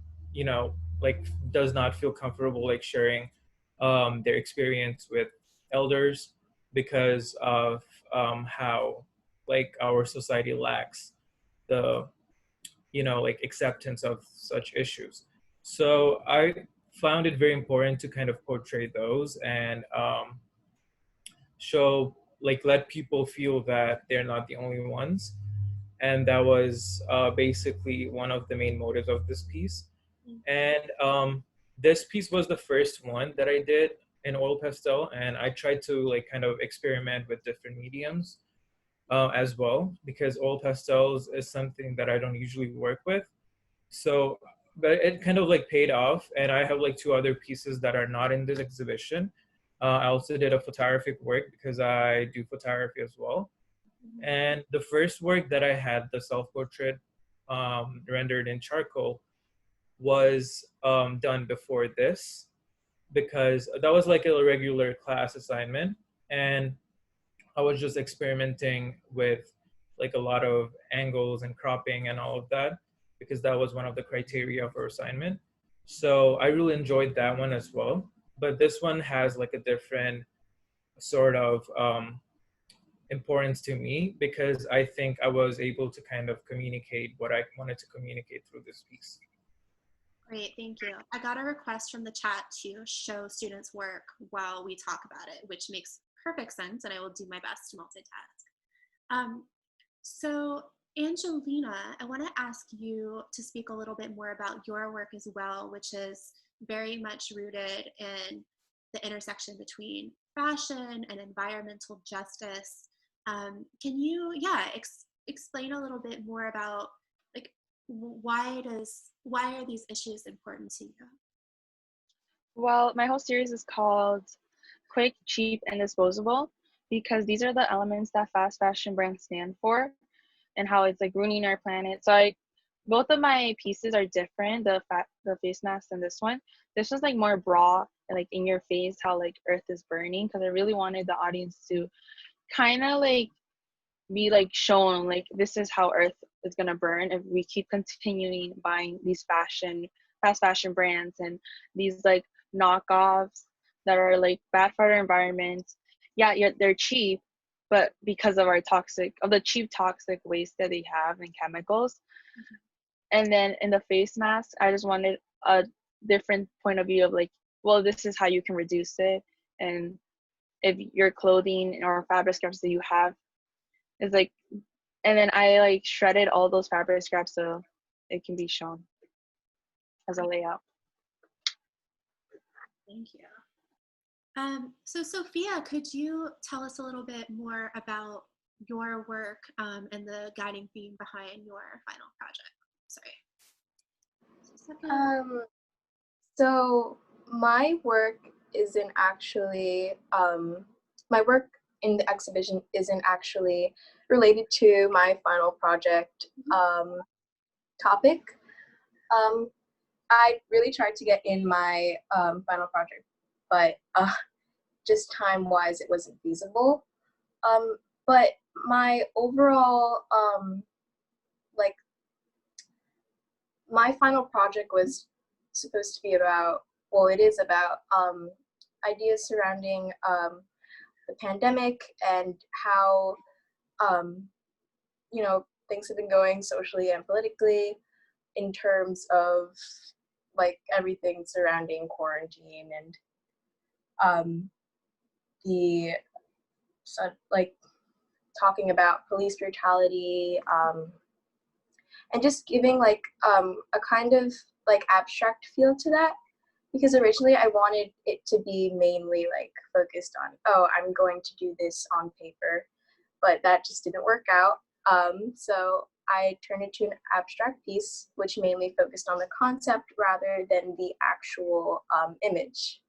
does not feel comfortable like sharing their experience with elders because of how like our society lacks the acceptance of such issues. So I found it very important to kind of portray those and let people feel that they're not the only ones. And that was basically one of the main motives of this piece. And this piece was the first one that I did in oil pastel, and I tried to kind of experiment with different mediums as well, because oil pastels is something that I don't usually work with. So, but it kind of paid off, and I have two other pieces that are not in this exhibition. I also did a photographic work because I do photography as well. And the first work that I had, the self-portrait rendered in charcoal, was done before this, because that was like a regular class assignment, and I was just experimenting with like a lot of angles and cropping and all of that, because that was one of the criteria for assignment. So I really enjoyed that one as well. But this one has like a different sort of importance to me, because I think I was able to kind of communicate what I wanted to communicate through this piece. Great, thank you. I got a request from the chat to show students' work while we talk about it, which makes perfect sense, and I will do my best to multitask. So Angelina, I want to ask you to speak a little bit more about your work as well, which is very much rooted in the intersection between fashion and environmental justice. Can you, explain a little bit more about like why are these issues important to you? Well, my whole series is called Quick, Cheap, and Disposable, because these are the elements that fast fashion brands stand for and how it's like ruining our planet. So both of my pieces are different, the face mask and this one. This was like more raw and like in your face, how like Earth is burning, because I really wanted the audience to kind of like be like shown like this is how Earth is gonna burn if we keep continuing buying these fast fashion brands and these like knockoffs that are like bad for our environment. Yeah, they're cheap, but because of the cheap toxic waste that they have and chemicals. And then in the face mask, I just wanted a different point of view of like, well, this is how you can reduce it. And if your clothing or fabric scraps that you have is like, and then I like shredded all those fabric scraps so it can be shown as a layout. Thank you. So Sophia, could you tell us a little bit more about your work and the guiding theme behind your final project? Sorry. So my work isn't actually, my work in the exhibition isn't actually related to my final project topic. I really tried to get in my final project, but just time-wise, it wasn't feasible. But my overall, like, my final project was supposed to be about, well, it is about ideas surrounding the pandemic and how, things have been going socially and politically in terms of like everything surrounding quarantine and talking about police brutality and just giving like a kind of like abstract feel to that, because originally I wanted it to be mainly like focused on, oh, I'm going to do this on paper, but that just didn't work out. So I turned it to an abstract piece, which mainly focused on the concept rather than the actual image.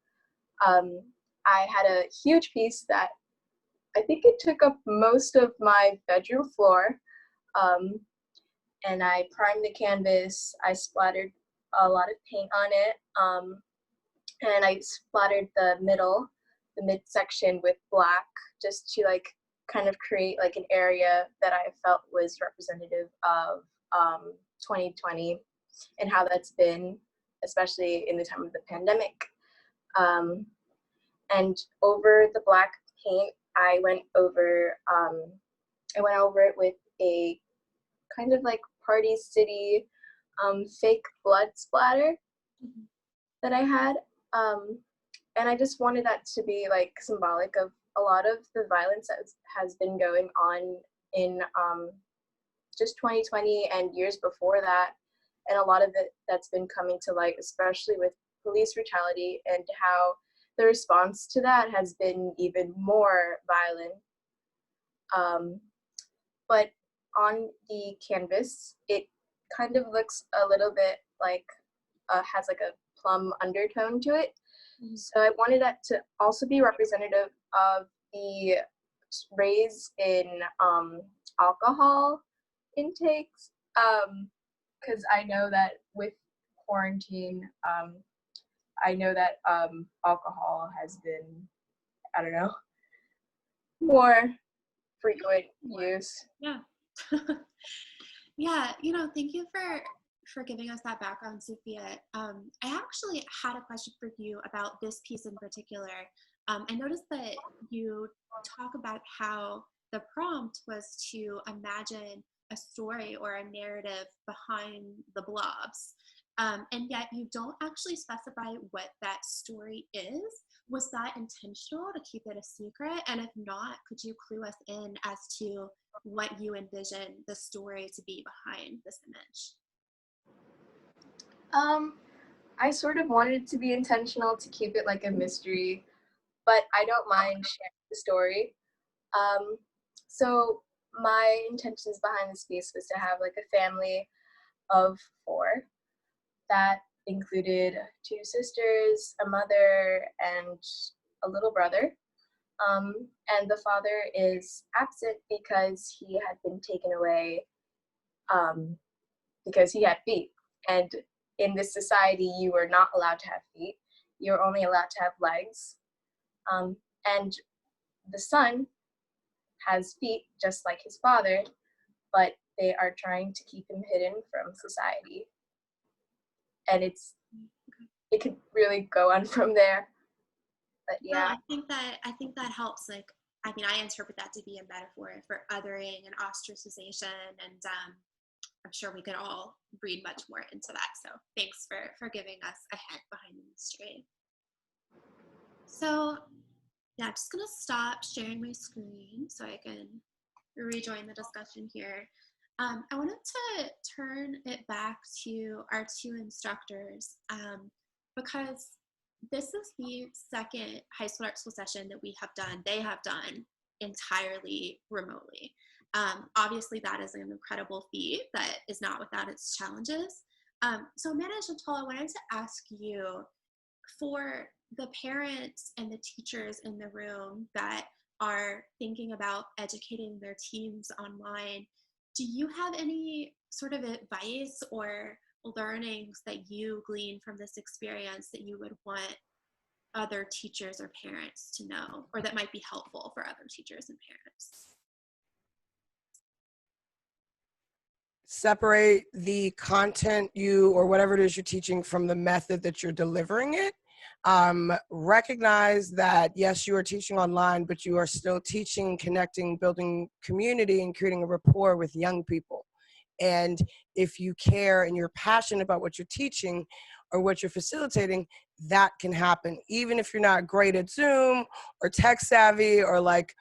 I had a huge piece that I think it took up most of my bedroom floor, and I primed the canvas. I splattered a lot of paint on it, and I splattered the midsection with black, just to like kind of create like an area that I felt was representative of 2020 and how that's been, especially in the time of the pandemic. And over the black paint, I went over it with a kind of like Party City fake blood splatter that I had. And I just wanted that to be like symbolic of a lot of the violence that has been going on in just 2020 and years before that. And a lot of it that's been coming to light, especially with police brutality and how the response to that has been even more violent. But on the canvas, it kind of looks a little bit like, has like a plum undertone to it. So I wanted that to also be representative of the raise in alcohol intakes, because I know that with quarantine, I know that alcohol has been, I don't know, more frequent use. Yeah. Yeah, thank you for giving us that background, Sophia. I actually had a question for you about this piece in particular. I noticed that you talk about how the prompt was to imagine a story or a narrative behind the blobs. And yet you don't actually specify what that story is. Was that intentional to keep it a secret? And if not, could you clue us in as to what you envision the story to be behind this image? I sort of wanted it to be intentional to keep it like a mystery, but I don't mind sharing the story. So my intentions behind this piece was to have like a family of 4 that included 2 sisters, a mother, and a little brother. And the father is absent because he had been taken away because he had feet. And in this society, you were not allowed to have feet. You're only allowed to have legs. And the son has feet just like his father, but they are trying to keep him hidden from society. And it could really go on from there. But yeah. No, I think that helps. Like, I interpret that to be a metaphor for othering and ostracization, and I'm sure we could all read much more into that. So thanks for giving us a hint behind the mystery. So yeah, I'm just gonna stop sharing my screen so I can rejoin the discussion here. I wanted to turn it back to our 2 instructors because this is the second high school art school session that they have done entirely remotely. Obviously that is an incredible feat that is not without its challenges. So Amanda and Chantal, I wanted to ask you, for the parents and the teachers in the room that are thinking about educating their teens online, do you have any sort of advice or learnings that you glean from this experience that you would want other teachers or parents to know, or that might be helpful for other teachers and parents? Separate the content or whatever it is you're teaching from the method that you're delivering it. Recognize that, yes, you are teaching online, but you are still teaching, connecting, building community, and creating a rapport with young people. And if you care and you're passionate about what you're teaching or what you're facilitating, that can happen. Even if you're not great at Zoom or tech savvy or like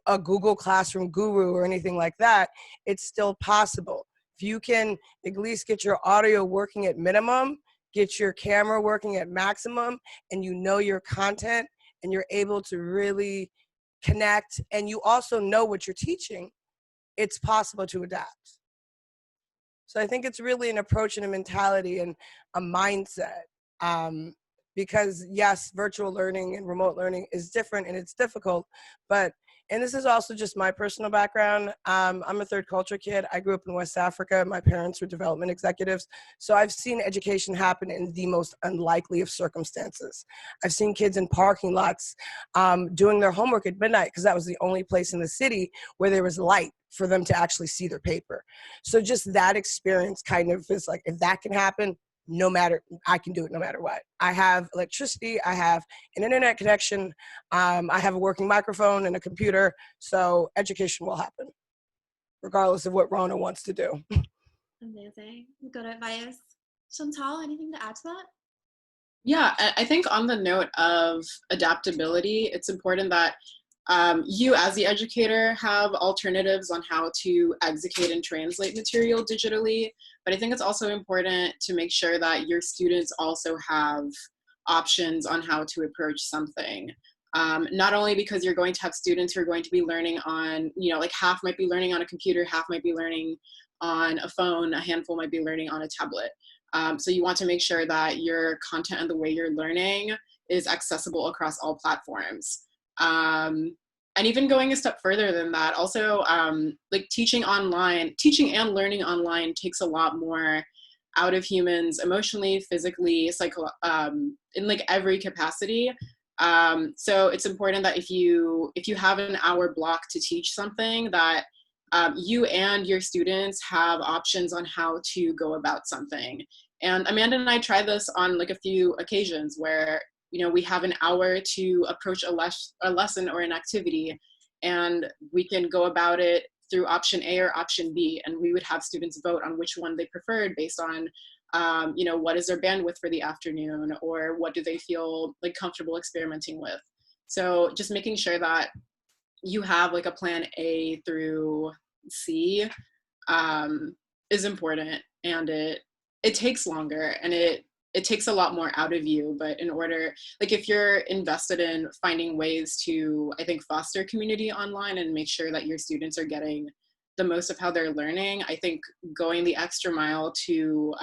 a Google Classroom guru or anything like that, it's still possible. If you can at least get your audio working at minimum, get your camera working at maximum, and you know your content and you're able to really connect, and you also know what you're teaching, it's possible to adapt. So I think it's really an approach and a mentality and a mindset. Because yes, virtual learning and remote learning is different and it's difficult, and this is also just my personal background. I'm a third culture kid. I grew up in West Africa. My parents were development executives. So I've seen education happen in the most unlikely of circumstances. I've seen kids in parking lots doing their homework at midnight because that was the only place in the city where there was light for them to actually see their paper. So just that experience kind of is like, if that can happen, I can do it no matter what. I have electricity, I have an internet connection, I have a working microphone and a computer, so education will happen, regardless of what Rona wants to do. Amazing, good advice. Chantal, anything to add to that? Yeah, I think on the note of adaptability, it's important that you as the educator have alternatives on how to execute and translate material digitally, but I think it's also important to make sure that your students also have options on how to approach something. Not only because you're going to have students who are going to be learning on, like half might be learning on a computer, half might be learning on a phone, a handful might be learning on a tablet. So you want to make sure that your content and the way you're learning is accessible across all platforms. And even going a step further than that, also like teaching and learning online takes a lot more out of humans emotionally, physically, in like every capacity. So it's important that if you have an hour block to teach something, that you and your students have options on how to go about something. And Amanda and I tried this on like a few occasions where, you know, we have an hour to approach a lesson or an activity, and we can go about it through option A or option B, and we would have students vote on which one they preferred based on, you know, what is their bandwidth for the afternoon, or what do they feel like comfortable experimenting with. So just making sure that you have like a plan A through C is important, and it takes longer, and it takes a lot more out of you. But in order, like if you're invested in finding ways to, I think, foster community online and make sure that your students are getting the most of how they're learning, I think going the extra mile to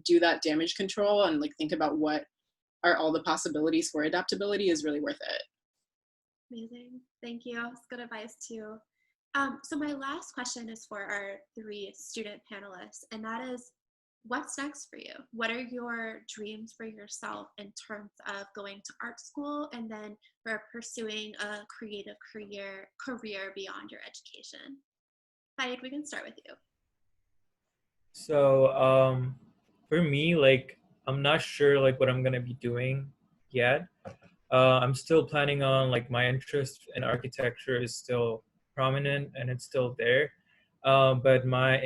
do that damage control and like think about what are all the possibilities for adaptability is really worth it. Amazing. Thank you. That's good advice too. So my last question is for our 3 student panelists, and that is, what's next for you? What are your dreams for yourself in terms of going to art school and then for pursuing a creative career beyond your education? Faeid, we can start with you. So for me, like, I'm not sure like what I'm gonna be doing yet. I'm still planning on, like, my interest in architecture is still prominent and it's still there. But my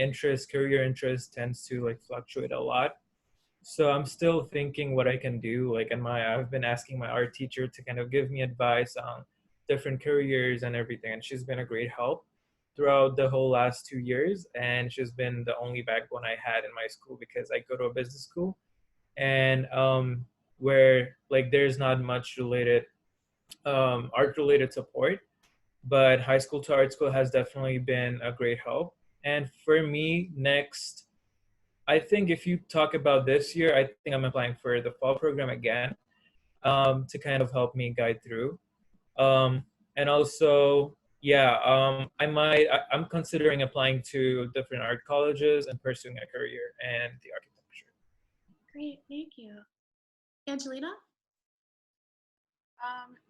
career interest tends to like fluctuate a lot. So I'm still thinking what I can do. Like, I've been asking my art teacher to kind of give me advice on different careers and everything. And she's been a great help throughout the whole last 2 years. And she's been the only backbone I had in my school, because I go to a business school, and where like there's not much art related support. But high school to art school has definitely been a great help. And for me, next, I think if you talk about this year, I think I'm applying for the fall program again, to kind of help me guide through. And also, yeah, I'm considering applying to different art colleges and pursuing a career in the architecture. Great, thank you. Angelina?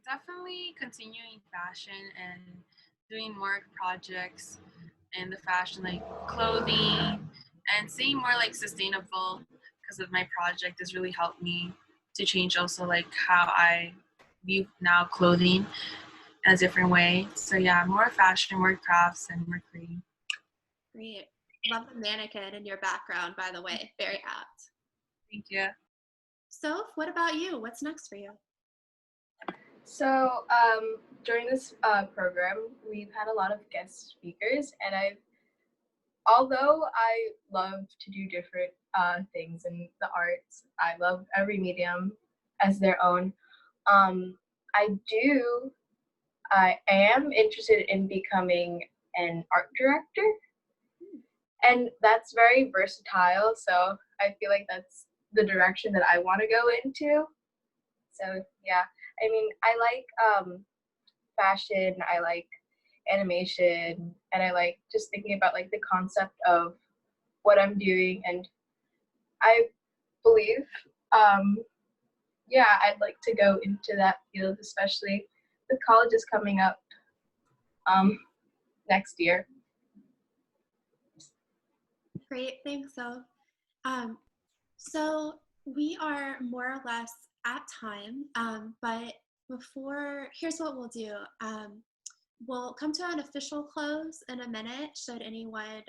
Definitely continuing fashion and doing more projects in the fashion, like clothing, and seeing more like sustainable, because of my project has really helped me to change also like how I view now clothing in a different way. So yeah, more fashion, more crafts, and more creating. Great. Love the mannequin in your background, by the way. Very apt. Thank you. Soph, what about you? What's next for you? So during this program, we've had a lot of guest speakers, and although I love to do different things in the arts, I love every medium as their own. I am interested in becoming an art director, and that's very versatile. So I feel like that's the direction that I want to go into. So yeah, I mean, I like fashion, I like animation, and I like just thinking about like the concept of what I'm doing. And I believe, yeah, I'd like to go into that field, especially with colleges coming up next year. Great, thanks, Soph. So we are more or less at time, but here's what we'll do. We'll come to an official close in a minute should anyone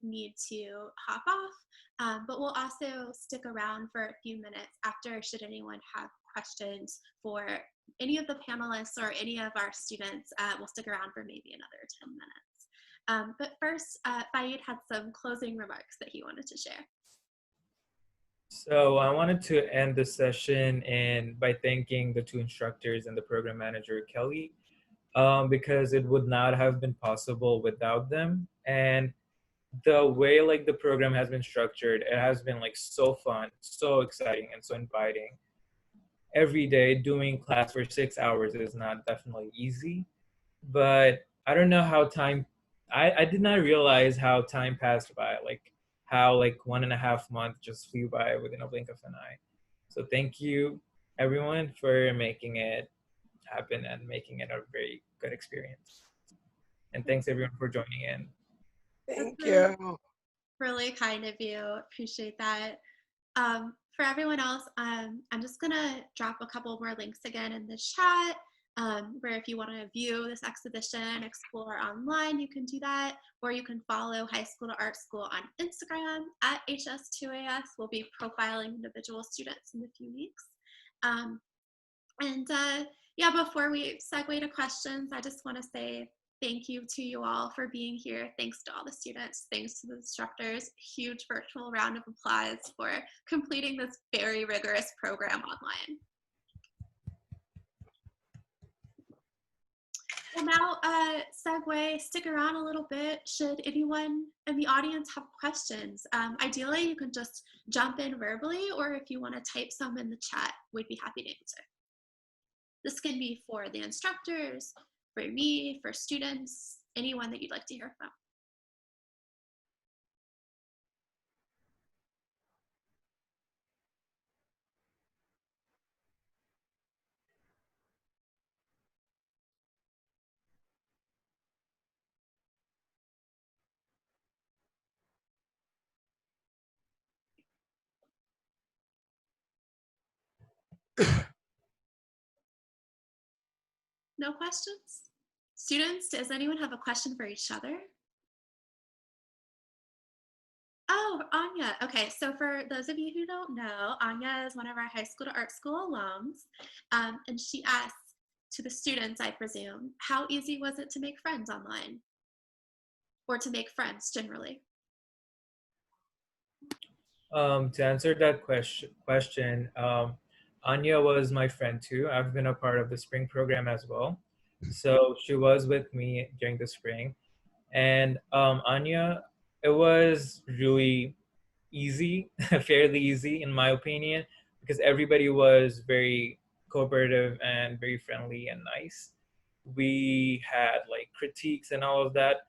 need to hop off, but we'll also stick around for a few minutes after should anyone have questions for any of the panelists or any of our students. We'll stick around for maybe another 10 minutes. But first, Faeid had some closing remarks that he wanted to share. So I wanted to end the session by thanking the 2 instructors and the program manager, Calle, because it would not have been possible without them. And the way like the program has been structured, it has been like so fun, so exciting, and so inviting. Every day doing class for 6 hours is not definitely easy, but I don't know how I did not realize how time passed by, like how like 1.5 months just flew by within a blink of an eye. So thank you everyone for making it happen and making it a very good experience. And thanks everyone for joining in. Thank That's you. really kind of you. Appreciate that. For everyone else, I'm just gonna drop a couple more links again in the chat, where if you want to view this exhibition, explore online, you can do that, or you can follow High School to Art School on Instagram at HS2AS. We'll be profiling individual students in a few weeks. Yeah, before we segue to questions, I just want to say thank you to you all for being here. Thanks to all the students. Thanks to the instructors. Huge virtual round of applause for completing this very rigorous program online. Well, now, segue, stick around a little bit. Should anyone in the audience have questions? Ideally, you can just jump in verbally, or if you want to type some in the chat, we'd be happy to answer. This can be for the instructors, for me, for students, anyone that you'd like to hear from. No questions? Students, does anyone have a question for each other? Oh, Anya. Okay, so for those of you who don't know, Anya is one of our High School to Art School alums, and she asked to the students, I presume, how easy was it to make friends online? Or to make friends generally? To answer that question, Anya was my friend too. I've been a part of the spring program as well. So she was with me during the spring. And Anya, it was really easy, fairly easy in my opinion, because everybody was very cooperative and very friendly and nice. We had like critiques and all of that,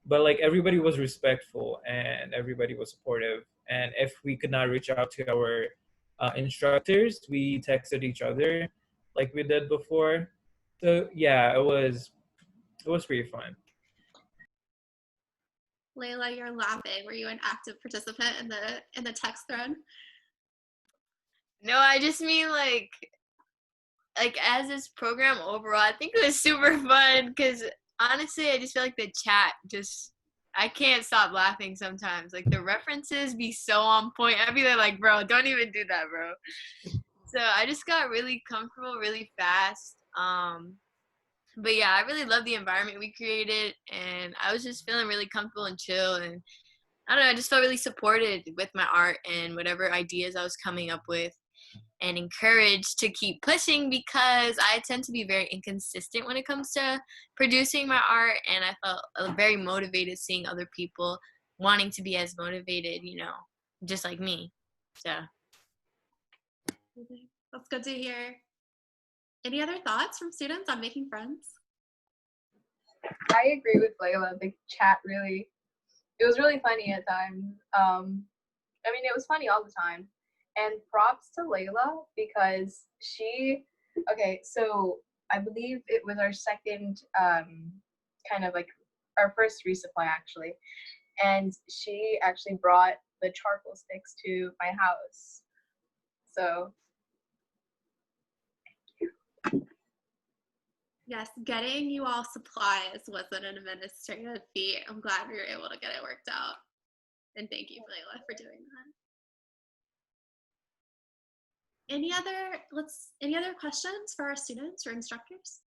but like everybody was respectful and everybody was supportive. And if we could not reach out to our instructors, we texted each other like we did before. So yeah, it was pretty fun. Leilah, you're laughing. Were you an active participant in the text thread? No, I just mean like as this program overall, I think it was super fun because honestly, I just feel like the chat I can't stop laughing sometimes. Like the references be so on point. I'd be there like, bro, don't even do that, bro. So I just got really comfortable really fast. But yeah, I really love the environment we created, and I was just feeling really comfortable and chill, and I don't know, I just felt really supported with my art and whatever ideas I was coming up with, and encouraged to keep pushing because I tend to be very inconsistent when it comes to producing my art, and I felt very motivated seeing other people wanting to be as motivated, just like me. So that's good to hear. Any other thoughts from students on making friends? I agree with Leilah. The chat it was really funny at times. I mean, it was funny all the time. And props to Leilah because okay, so I believe it was our second, kind of like our first resupply actually. And she actually brought the charcoal sticks to my house. So Yes, getting you all supplies wasn't an administrative feat. I'm glad we were able to get it worked out. And thank you, Leilah, for doing that. Any other questions for our students or instructors?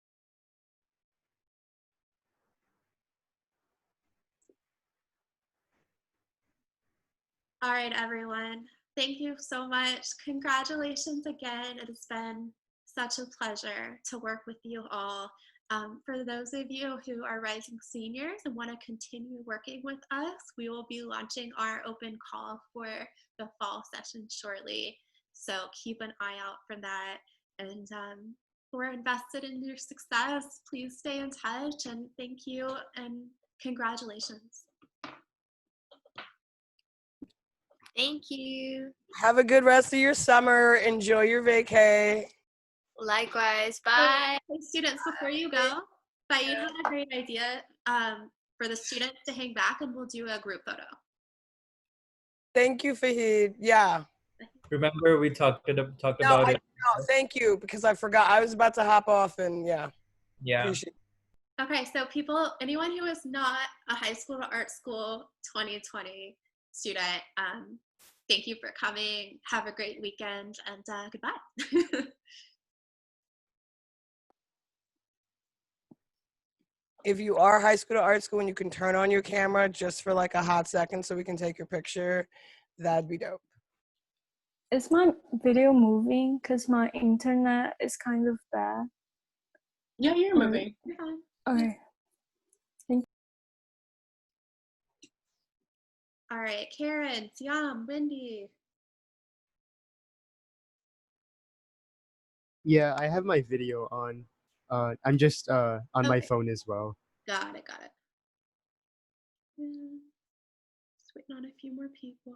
All right, everyone. Thank you so much. Congratulations again. It has been such a pleasure to work with you all. For those of you who are rising seniors and want to continue working with us, we will be launching our open call for the fall session shortly. So keep an eye out for that. And we're invested in your success. Please stay in touch, and thank you and congratulations. Thank you. Have a good rest of your summer. Enjoy your vacay. Likewise. Bye. Hey, students, before you go, Faeid had a great idea for the students to hang back, and we'll do a group photo. Thank you, Faeid. Yeah. Remember we talked about it. No, thank you, because I forgot. I was about to hop off, and yeah. Yeah. Appreciate it. Okay, so anyone who is not a high school to art school 2020 student, thank you for coming. Have a great weekend, and goodbye. If you are high school to art school and you can turn on your camera just for like a hot second so we can take your picture, that'd be dope. Is my video moving? Because my internet is kind of bad. Yeah, you're moving. You're fine. Okay. All right, Karen, Siam, Wendy. Yeah, I have my video on. I'm just on my Okay. phone as well. Got it. Just waiting on a few more people.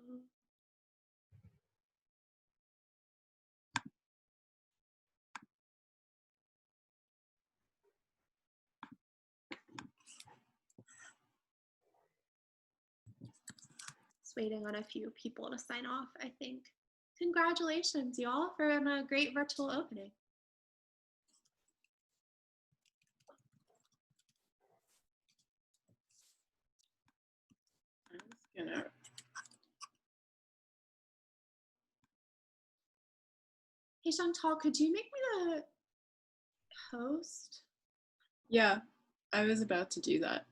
Just waiting on a few people to sign off, I think. Congratulations, y'all, for a great virtual opening. Hey, Chantal, could you make me the host? Yeah, I was about to do that.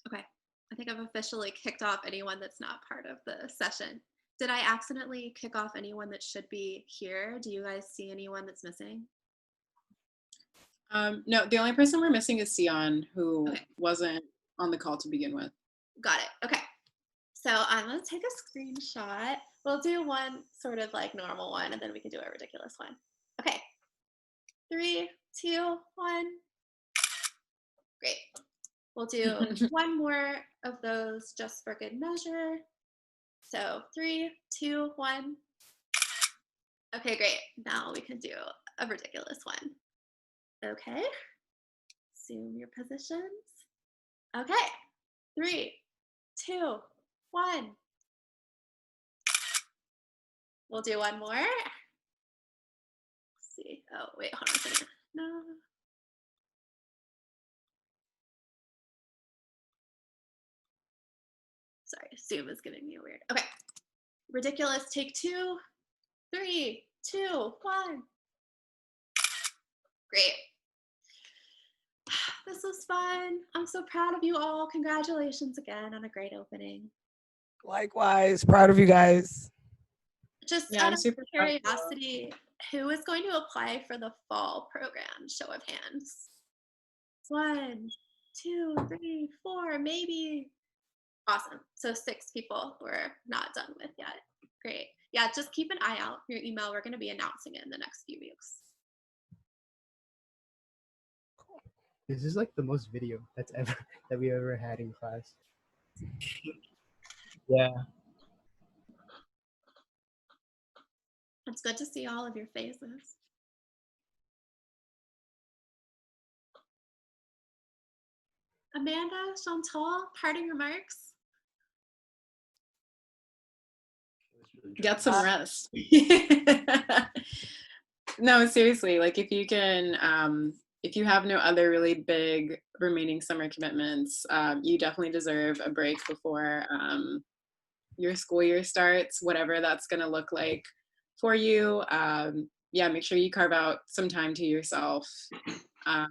Okay, I think I've officially kicked off anyone that's not part of the session. Did I accidentally kick off anyone that should be here? Do you guys see anyone that's missing? No, the only person we're missing is Cion, who wasn't on the call to begin with. Got it. Okay. So I'm going to take a screenshot. We'll do one sort of like normal one, and then we can do a ridiculous one. Okay. 3, 2, 1. Great. We'll do one more of those just for good measure. So 3, 2, 1. Okay, great. Now we can do a ridiculous one. Okay. Zoom your positions. Okay. 3, 2, 1. We'll do one more. Let's see. Oh, wait, hold on a second. No. Sorry, Zoom is giving me a weird. Okay. Ridiculous. Take 2, 3, 2, 1. Great. This was fun. I'm so proud of you all. Congratulations again on a great opening. Likewise, proud of you guys. Just Yeah, out I'm of super proud of you. curiosity, who is going to apply for the fall program? Show of hands. 1, 2, 3, 4, maybe. Awesome. So 6 people we're not done with yet. Great. Yeah, just keep an eye out for your email. We're going to be announcing it in the next few weeks. This is like the most video that we ever had in class. Yeah. It's good to see all of your faces. Amanda, Chantal, parting remarks? Get some rest. No, seriously, like if you can, if you have no other really big remaining summer commitments, you definitely deserve a break before your school year starts, whatever that's going to look like for you. yeah, make sure you carve out some time to yourself, because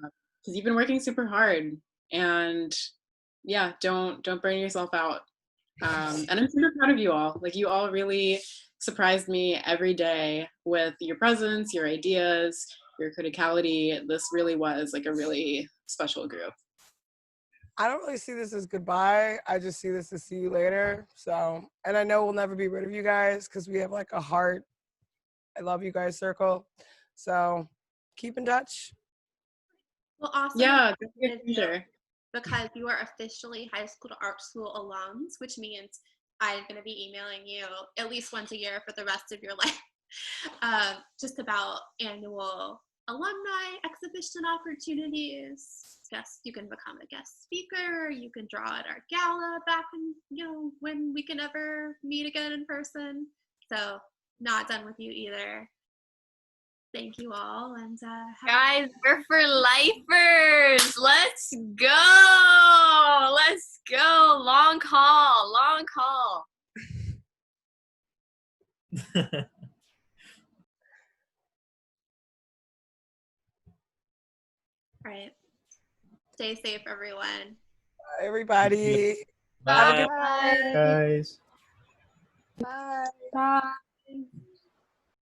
you've been working super hard, and yeah, don't burn yourself out. And I'm super proud of you all. Like, you all really surprised me every day with your presence, your ideas, your criticality. This really was like a really special group. I don't really see this as goodbye. I just see this as see you later. So, and I know we'll never be rid of you guys because we have like a heart, I love you guys circle. So keep in touch. Well, also, yeah, because you are officially high school to art school alums, which means I'm going to be emailing you at least once a year for the rest of your life, just about annual alumni exhibition opportunities. Yes, you can become a guest speaker. You can draw at our gala back in, when we can ever meet again in person. So not done with you either. Thank you all, and guys, we're for lifers. Let's go. Let's go. Long haul. Long haul. All right. Stay safe, everyone. Bye, everybody. Bye, Bye. guys. Bye. Bye.